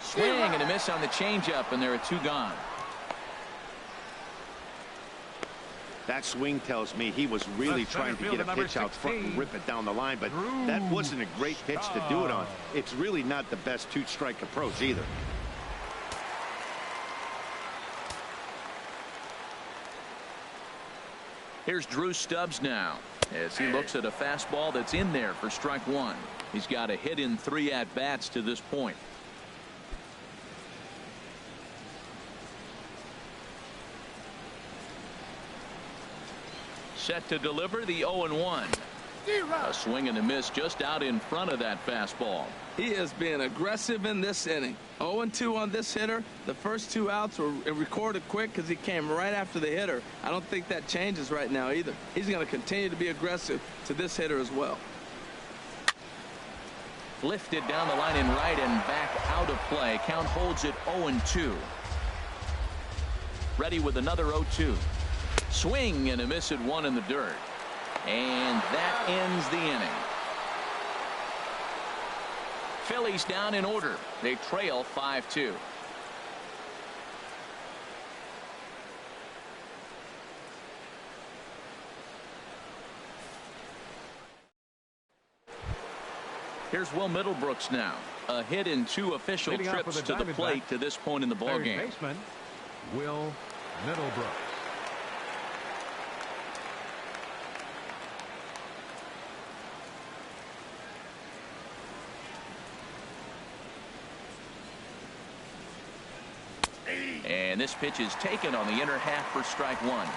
Swing and a miss on the changeup, and there are 2 gone. That swing tells me he was really trying to get a pitch out front and rip it down the line, but that wasn't a great pitch to do it on. It's really not the best 2-strike approach either. Here's Drew Stubbs now as he looks at a fastball that's in there for strike 1. He's got a hit in 3 at-bats to this point. Set to deliver the 0-1. A swing and a miss just out in front of that fastball. He is being aggressive in this inning. 0-2 on this hitter. The first 2 outs were recorded quick because he came right after the hitter. I don't think that changes right now either. He's going to continue to be aggressive to this hitter as well. Lifted down the line in right and back out of play. Count holds it 0-2. Ready with another 0-2. Swing and a miss at 1 in the dirt. And that ends the inning. Phillies down in order. They trail 5-2. Here's Will Middlebrooks now. A hit in 2 official trips to the plate to this point in the ballgame. Baseman Will Middlebrooks. And this pitch is taken on the inner half for strike 1.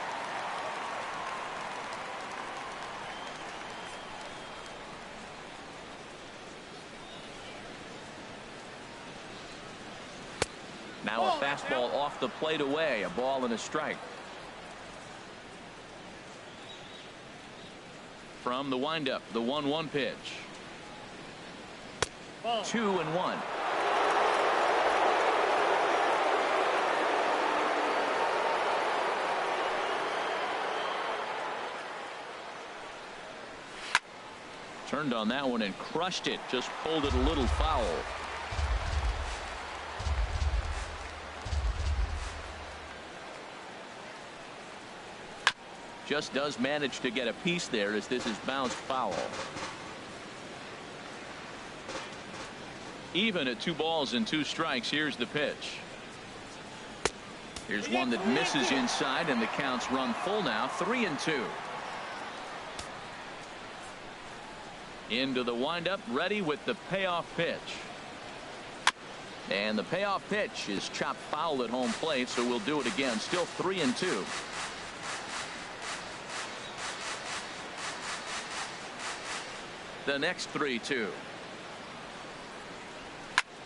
Now a fastball off the plate away. A ball and a strike. From the windup, the 1-1 pitch. 2-1. Turned on that one and crushed it. Just pulled it a little foul. Just does manage to get a piece there as this is bounced foul. Even at 2 balls and 2 strikes. Here's the pitch. Here's one that misses inside, and the counts run full now. 3-2. Into the windup, ready with the payoff pitch. And the payoff pitch is chopped foul at home plate, so we'll do it again. Still 3-2. The next 3-2.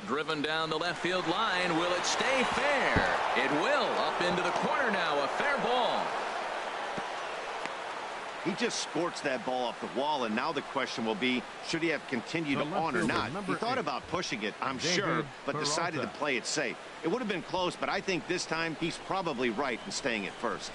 Driven down the left field line. Will it stay fair? It will. Up into the corner now. A fair ball. He just scorched that ball off the wall, and now the question will be, should he have continued on or not? He thought about pushing it, I'm sure, but decided to play it safe. It would have been close, but I think this time he's probably right in staying at first.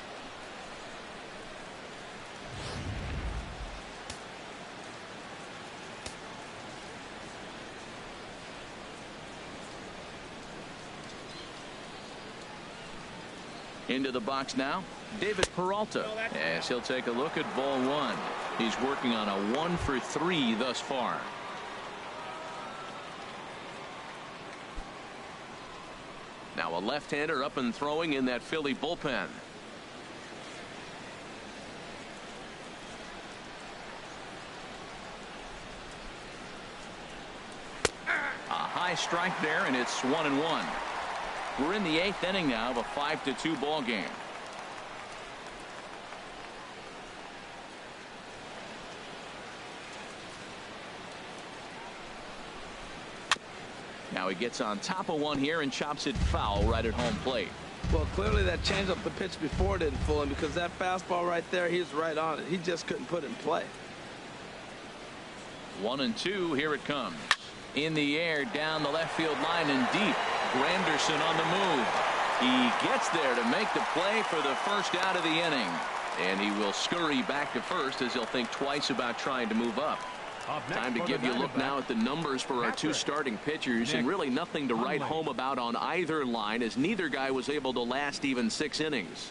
Into the box now, David Peralta, as he'll take a look at ball 1. He's working on a 1-for-3 thus far. Now a left-hander up and throwing in that Philly bullpen. A high high strike there, and it's 1-1. We're in the 8th inning now of a 5-2 ball game. Now he gets on top of one here and chops it foul right at home plate. Well, clearly that changeup the pitch before didn't fool him, because that fastball right there, he's right on it. He just couldn't put it in play. 1-2. Here it comes. In the air, down the left field line and deep. Granderson on the move. He gets there to make the play for the first out of the inning. And he will scurry back to first as he'll think twice about trying to move up. Time to give you a look now at the numbers for our two starting pitchers, and really nothing to write home about on either line, as neither guy was able to last even 6 innings.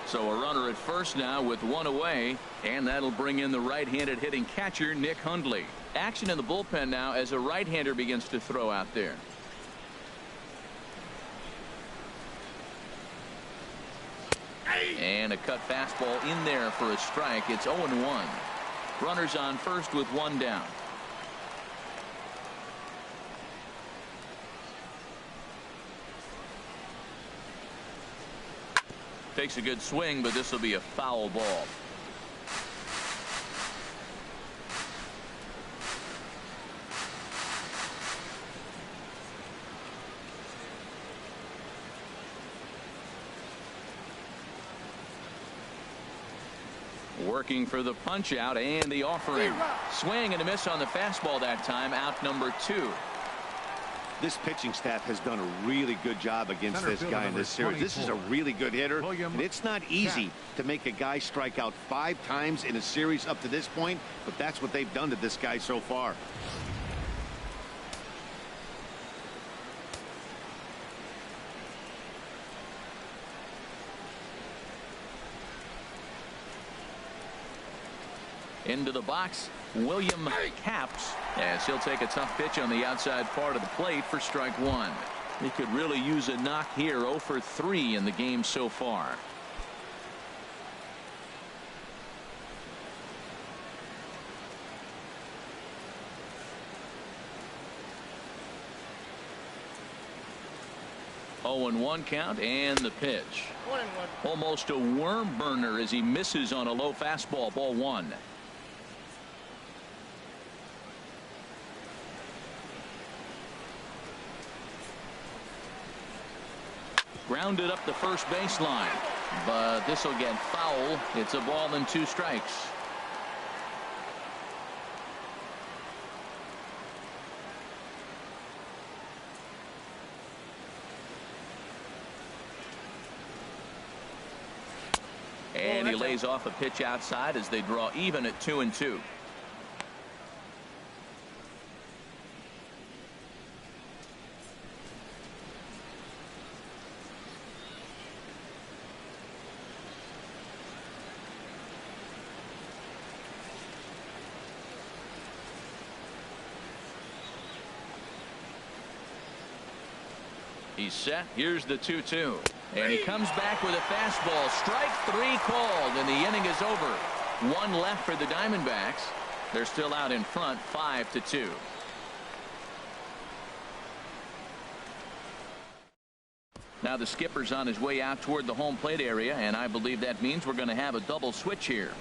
So a runner at first now with one away, and that'll bring in the right-handed hitting catcher Nick Hundley. Action in the bullpen now as a right-hander begins to throw out there. And a cut fastball in there for a strike. It's 0-1. Runners on first with one down. Takes a good swing, but this will be a foul ball. Working for the punch out and the offering. Swing and a miss on the fastball that time. Out number 2. This pitching staff has done a really good job against this guy in this series. This is a really good hitter, and it's not easy to make a guy strike out 5 times in a series up to this point, but that's what they've done to this guy so far. Into the box, William Caps, as he'll take a tough pitch on the outside part of the plate for strike 1. He could really use a knock here. 0 for 3 in the game so far. Oh, and 1 count, and the pitch. 1-1. Almost a worm burner as he misses on a low fastball. Ball 1. Grounded up the first baseline, but this will get foul. It's a ball and 2 strikes. And he lays off a pitch outside as they draw even at 2-2. He's set. Here's the 2-2. And he comes back with a fastball. Strike 3 called, and the inning is over. 1 left for the Diamondbacks. They're still out in front, 5-2. Now the skipper's on his way out toward the home plate area, and I believe that means we're going to have a double switch here.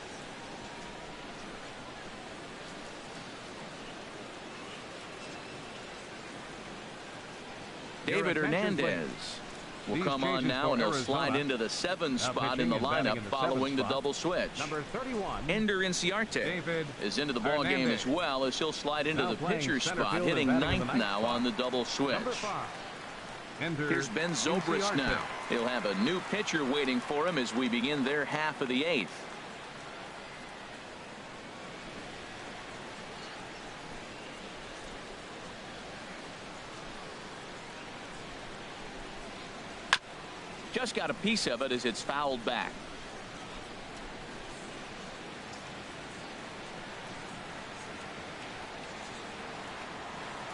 David Hernandez will come on now, and he'll slide into the 7 spot in the lineup following the double switch. Number 31. Ender Inciarte is into the ball game as well, as he'll slide into the pitcher spot, hitting 9th now on the double switch. Here's Ben Zobrist now. He'll have a new pitcher waiting for him as we begin their half of the 8th. Just got a piece of it as it's fouled back.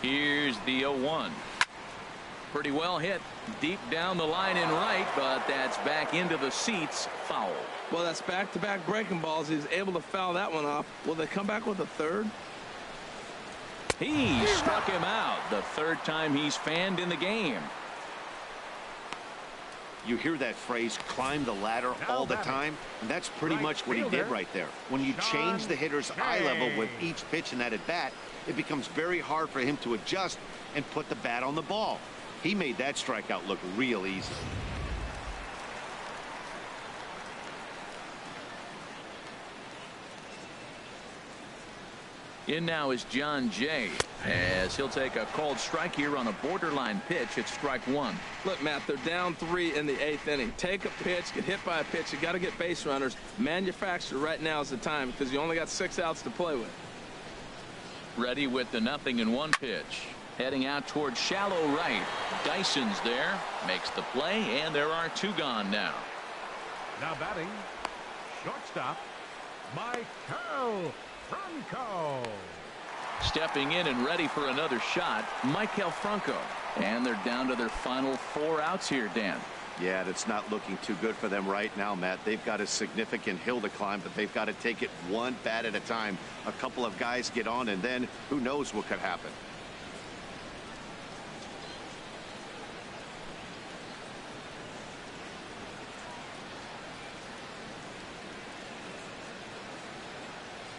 Here's the 0-1. Pretty well hit deep down the line in right, but that's back into the seats. Foul. Well, that's back-to-back breaking balls. He's able to foul that one off. Will they come back with a third? He struck him out. The third time he's fanned in the game. You hear that phrase, climb the ladder, all the time, and that's pretty much what he did right there. When you change the hitter's eye level with each pitch in that at bat, it becomes very hard for him to adjust and put the bat on the ball. He made that strikeout look real easy. In now is John Jay, as he'll take a called strike here on a borderline pitch at strike one. Look, Matt, they're down 3 in the 8th inning. Take a pitch, get hit by a pitch. You got to get base runners. Manufacture right now is the time because you only got 6 outs to play with. Ready with the 0-1 pitch. Heading out towards shallow right. Dyson's there, makes the play, and there are 2 gone now. Now batting, shortstop, Michael Franco. Stepping in and ready for another shot, Michael Franco. And they're down to their final 4 outs here, Dan. Yeah, that's not looking too good for them right now, Matt. They've got a significant hill to climb, but they've got to take it one bat at a time. A couple of guys get on, and then who knows what could happen.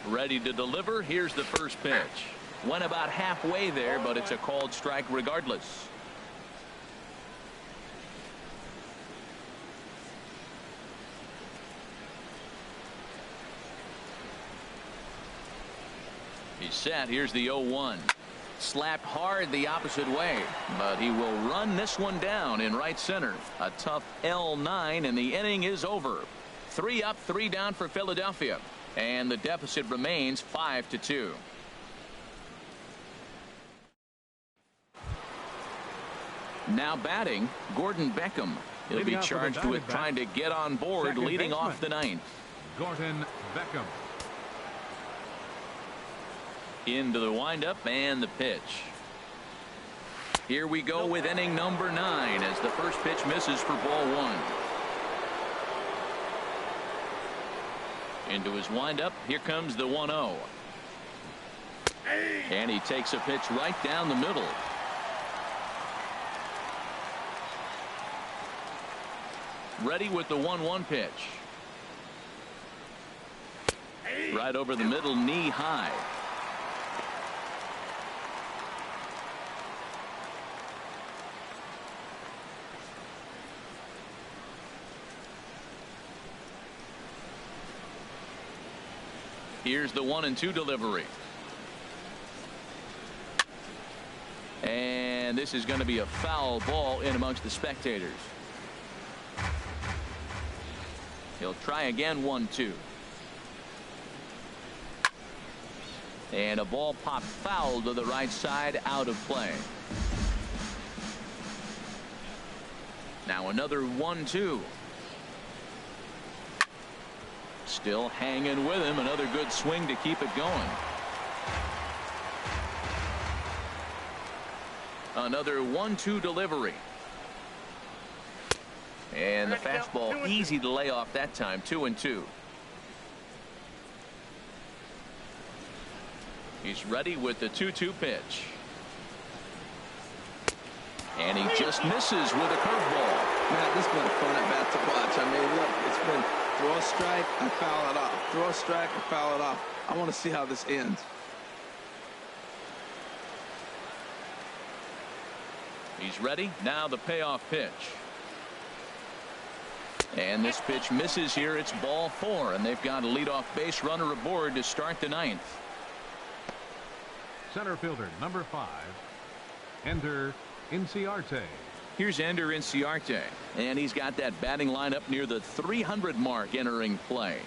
Ready to deliver. Here's the first pitch. Went about halfway there, but it's a called strike regardless. He's set. Here's the 0-1. Slapped hard the opposite way, but he will run this one down in right center. A tough L9, and the inning is over. 3 up, 3 down for Philadelphia. And the deficit remains 5-2. Now batting, Gordon Beckham. He'll be charged with trying to get on board leading off the 9th. Gordon Beckham. Into the windup and the pitch. Here we go with inning number 9 as the first pitch misses for ball 1. Into his windup. Here comes the 1-0. And he takes a pitch right down the middle. Ready with the 1-1 pitch. Right over the middle, knee high. Here's the 1-2 delivery. And this is going to be a foul ball in amongst the spectators. He'll try again. 1-2. And a ball popped foul to the right side, out of play. Now another 1-2. Still hanging with him. Another good swing to keep it going. Another 1-2 delivery. And the fastball easy to lay off that time. 2-2. He's ready with the 2-2 pitch. And he just misses with a curveball. Matt, this has been a fun at bat to watch. I mean, look, it's been throw a strike, I foul it off. Throw a strike, I foul it off. I want to see how this ends. He's ready. Now the payoff pitch. And this pitch misses here. It's ball 4, and they've got a leadoff base runner aboard to start the 9th. Center fielder number 5, Ender Inciarte. Here's Ender Inciarte, and he's got that batting lineup near the 300 mark entering play.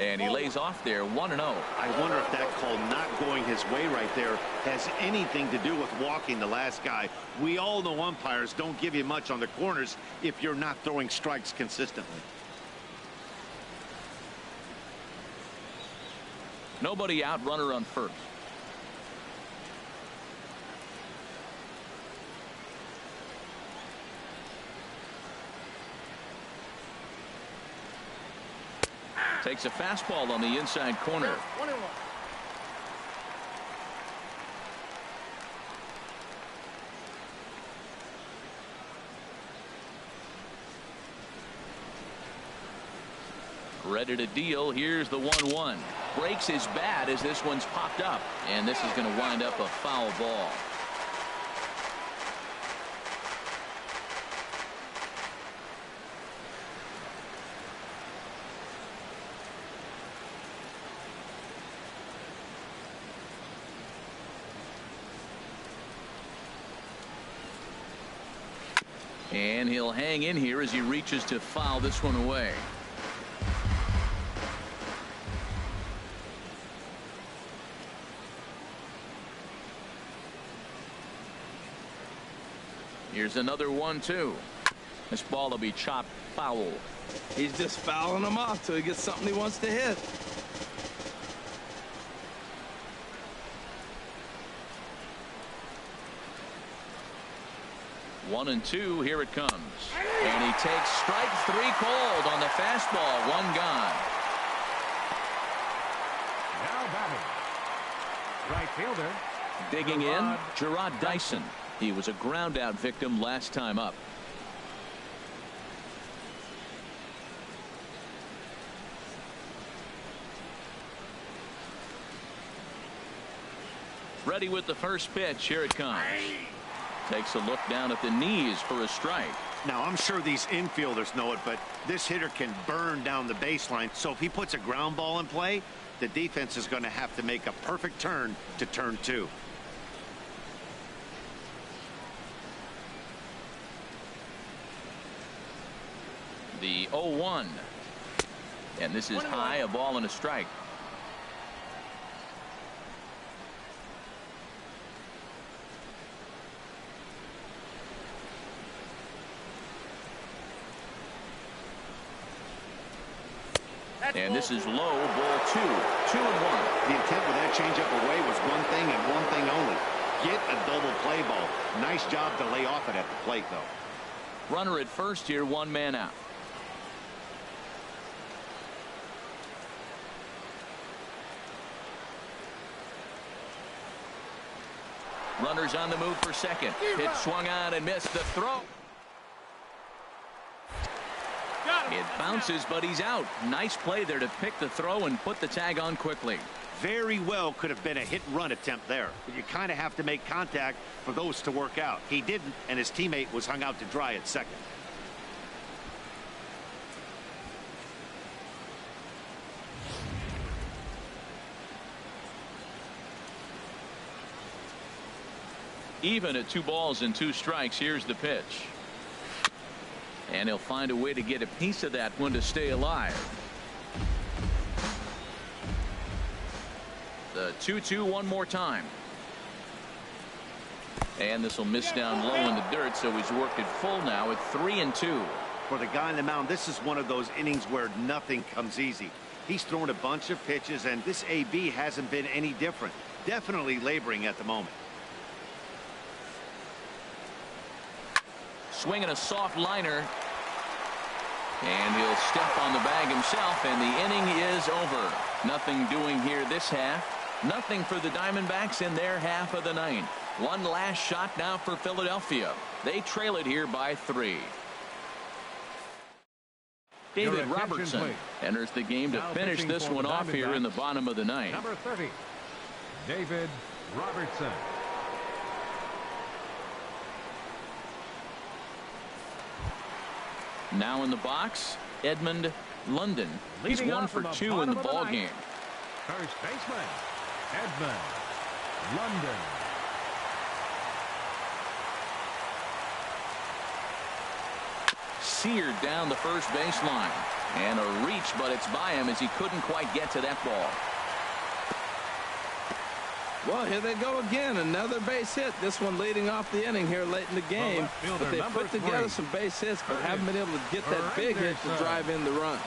And he lays off there 1-0. I wonder if that call not going his way right there has anything to do with walking the last guy. We all know umpires don't give you much on the corners if you're not throwing strikes consistently. Nobody out, runner on first. Takes a fastball on the inside corner. Ready to deal. Here's the 1-1. Breaks his bat as this one's popped up, and this is going to wind up a foul ball. And he'll hang in here as he reaches to foul this one away. Here's another 1-2. This ball will be chopped foul. He's just fouling him off till he gets something he wants to hit. One and two. Here it comes. And he takes strike three cold on the fastball. One gone. Now batting. Right fielder. Digging in, Gerard Dyson. He was a ground out victim last time up. Ready with the first pitch. Here it comes. Takes a look down at the knees for a strike. Now, I'm sure these infielders know it, but this hitter can burn down the baseline. So if he puts a ground ball in play, the defense is going to have to make a perfect turn to turn two. The 0-1. And this is high, a ball and a strike. And this is low, ball 2. 2-1. The intent with that changeup away was one thing and one thing only. Get a double play ball. Nice job to lay off it at the plate, though. Runner at first here, one man out. Runners on the move for second. Pitch swung on and missed. The throw. It bounces, but he's out. Nice play there to pick the throw and put the tag on quickly. Very well could have been a hit and run attempt there, but you kind of have to make contact for those to work out. He didn't, and his teammate was hung out to dry at second. Even at 2 balls and 2 strikes. Here's the pitch. And he'll find a way to get a piece of that one to stay alive. The 2-2 one more time. And this will miss down low in the dirt, so he's worked it full now at 3-2. For the guy on the mound, this is one of those innings where nothing comes easy. He's thrown a bunch of pitches, and this AB hasn't been any different. Definitely laboring at the moment. Swinging a soft liner. And he'll step on the bag himself, and the inning is over. Nothing doing here this half. Nothing for the Diamondbacks in their half of the ninth. One last shot now for Philadelphia. They trail it here by 3. David Robertson enters the game to finish this one off here in the bottom of the ninth. Number 30, David Robertson. Now in the box, Edmund London. He's 1 for 2 in the ball game. First baseman, Edmund London. Seared down the first baseline. And a reach, but it's by him as he couldn't quite get to that ball. Well, here they go again. Another base hit. This one leading off the inning here late in the game. But they put together some base hits, but haven't been able to get that big hit to drive in the run.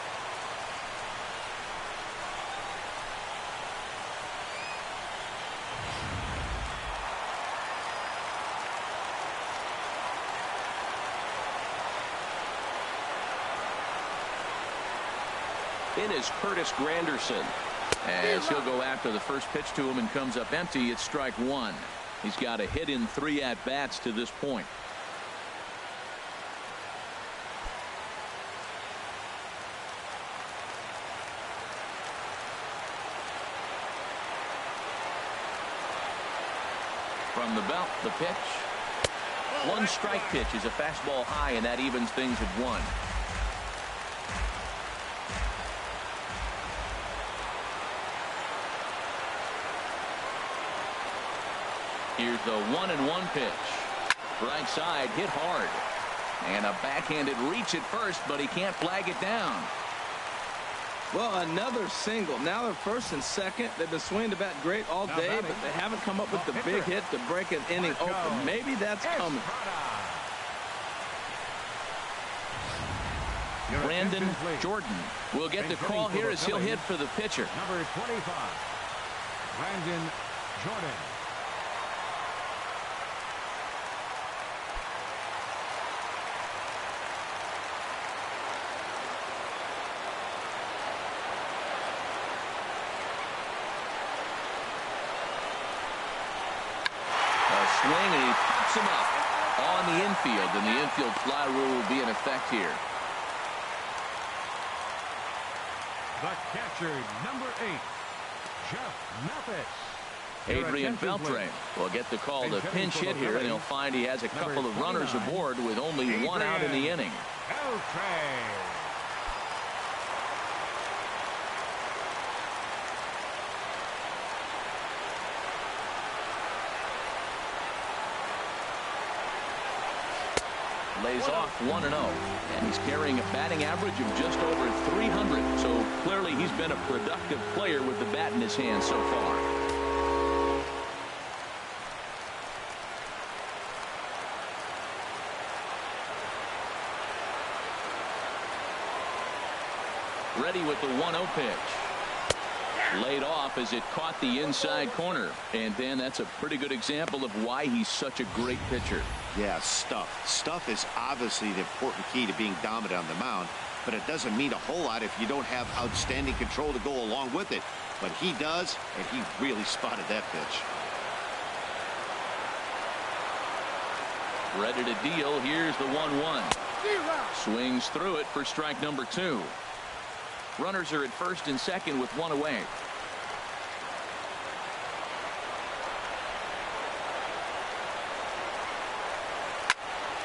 In is Curtis Granderson. As he'll go after the first pitch to him and comes up empty. It's strike one. He's got a hit in 3 at-bats to this point. From the belt, the pitch. One strike pitch is a fastball high, and that evens things at 1. Here's the 1-1 pitch. Right side, hit hard. And a backhanded reach at first, but he can't flag it down. Well, another single. Now they're first and second. They've been swinging the bat great all day, but they haven't come up with the big hit to break an inning open. Maybe that's coming. Brandon Jordan will get the call here as he'll hit for the pitcher. Number 25, Brandon Jordan. Swing, and he pops him up on the infield, and the infield fly rule will be in effect here. The catcher, number 8, Jeff Mathis. Adrian Beltre will get the call to pinch hit here, and he'll find he has a couple of runners aboard with only 1 out in the inning. Beltre. Lays off 1-0, and he's carrying a batting average of just over 300. So clearly he's been a productive player with the bat in his hand so far. Ready with the 1-0 pitch. Laid off as it caught the inside corner. And Dan, that's a pretty good example of why he's such a great pitcher. Yeah, stuff is obviously the important key to being dominant on the mound, but it doesn't mean a whole lot if you don't have outstanding control to go along with it. But he does, and he really spotted that pitch. Ready to deal. Here's the 1-1. Swings through it for strike number 2. Runners are at first and second with 1 away.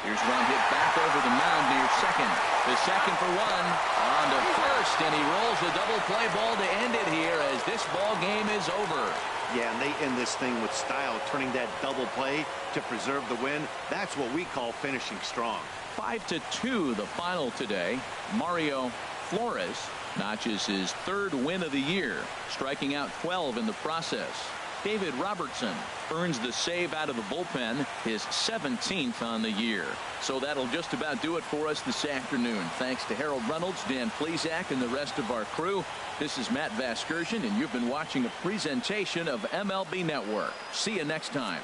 Here's one hit back over the mound near second. The second for 1. On to first, and he rolls a double play ball to end it here as this ball game is over. Yeah, and they end this thing with style, turning that double play to preserve the win. That's what we call finishing strong. 5-2 the final today. Mario Flores notches his 3rd win of the year, striking out 12 in the process. David Robertson earns the save out of the bullpen, his 17th on the year. So that'll just about do it for us this afternoon. Thanks to Harold Reynolds, Dan Plesac, and the rest of our crew. This is Matt Vasgersian, and you've been watching a presentation of MLB Network. See you next time.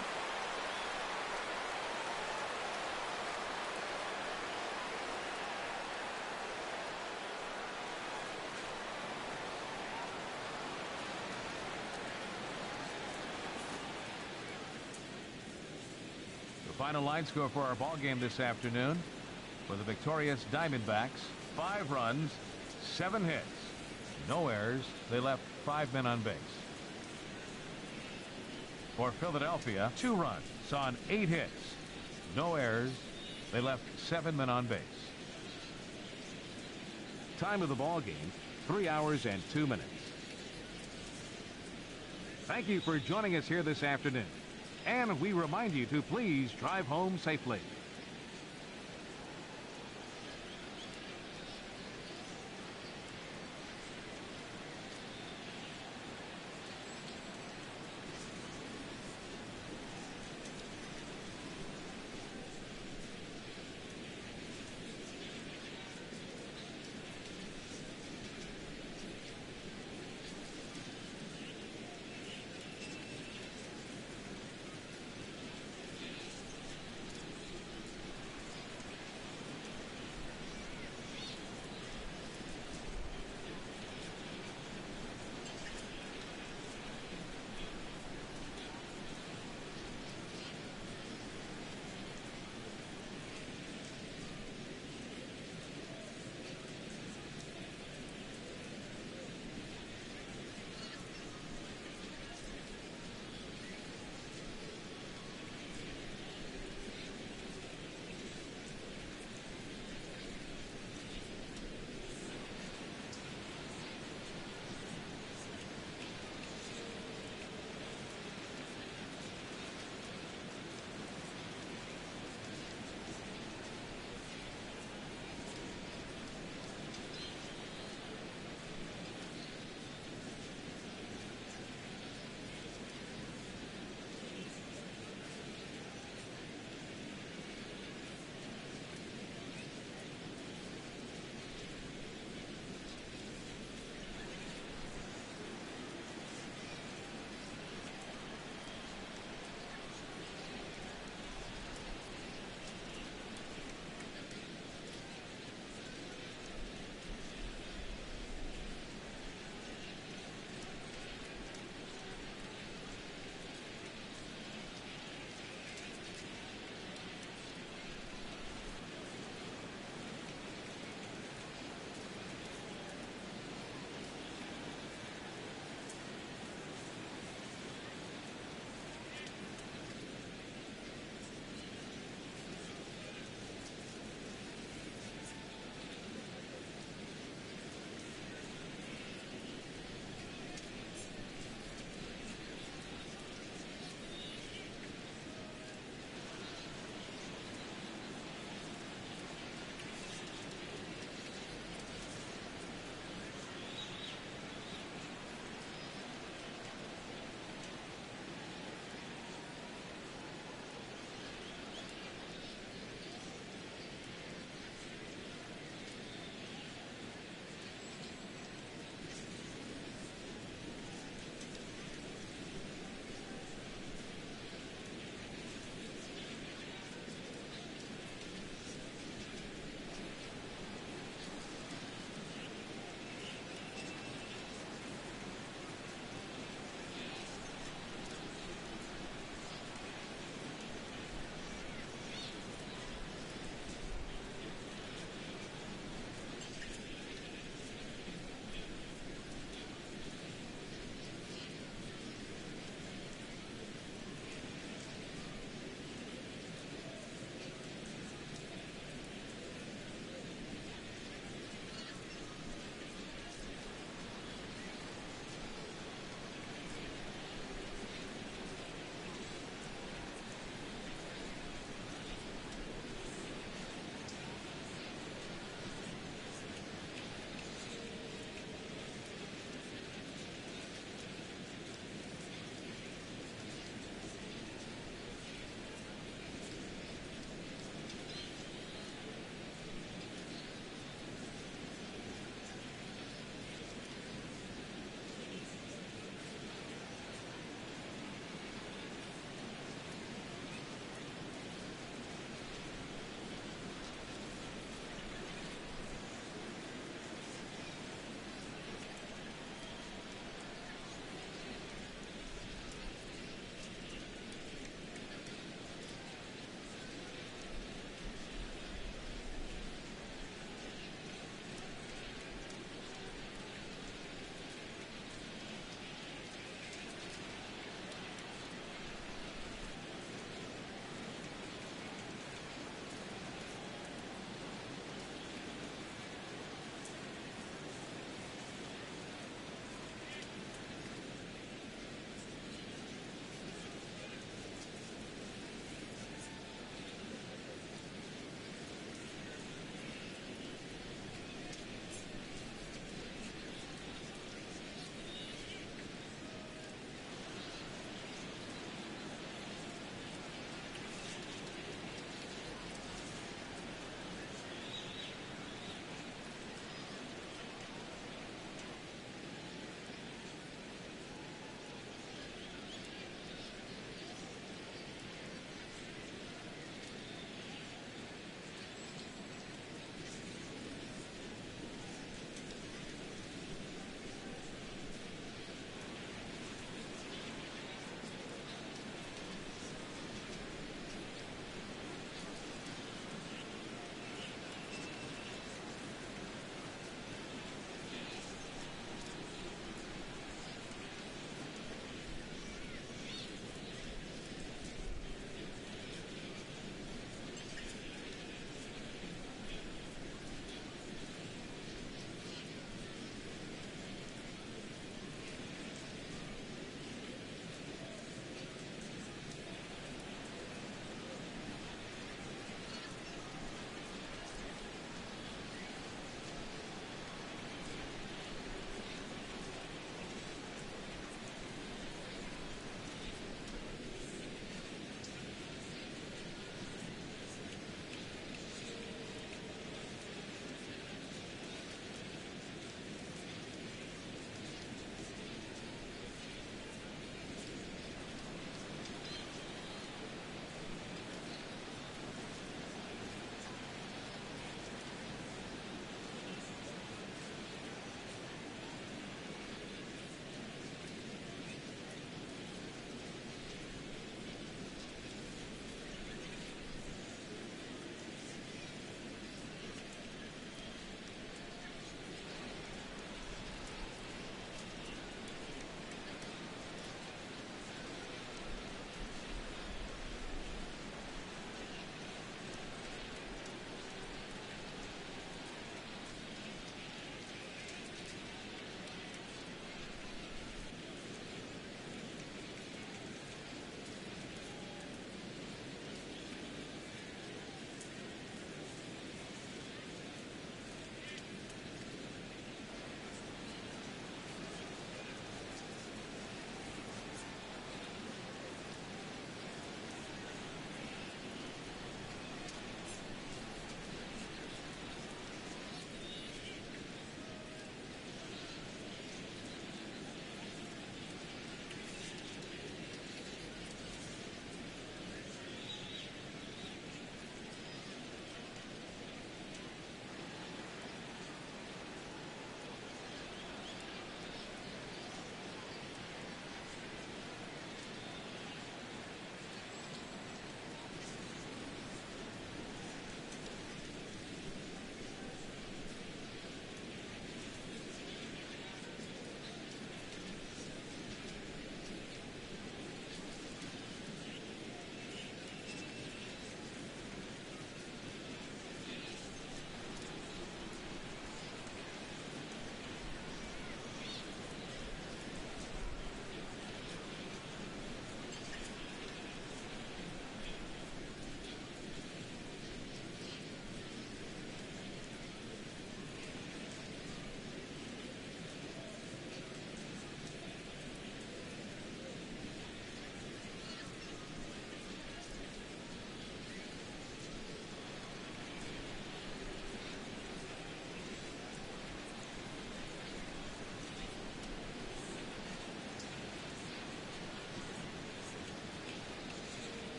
Final line score for our ball game this afternoon for the victorious Diamondbacks: 5 runs, 7 hits, no errors. They left 5 men on base. For Philadelphia, 2 runs on 8 hits, no errors. They left 7 men on base. Time of the ball game, 3 hours and 2 minutes. Thank you for joining us here this afternoon. And we remind you to please drive home safely.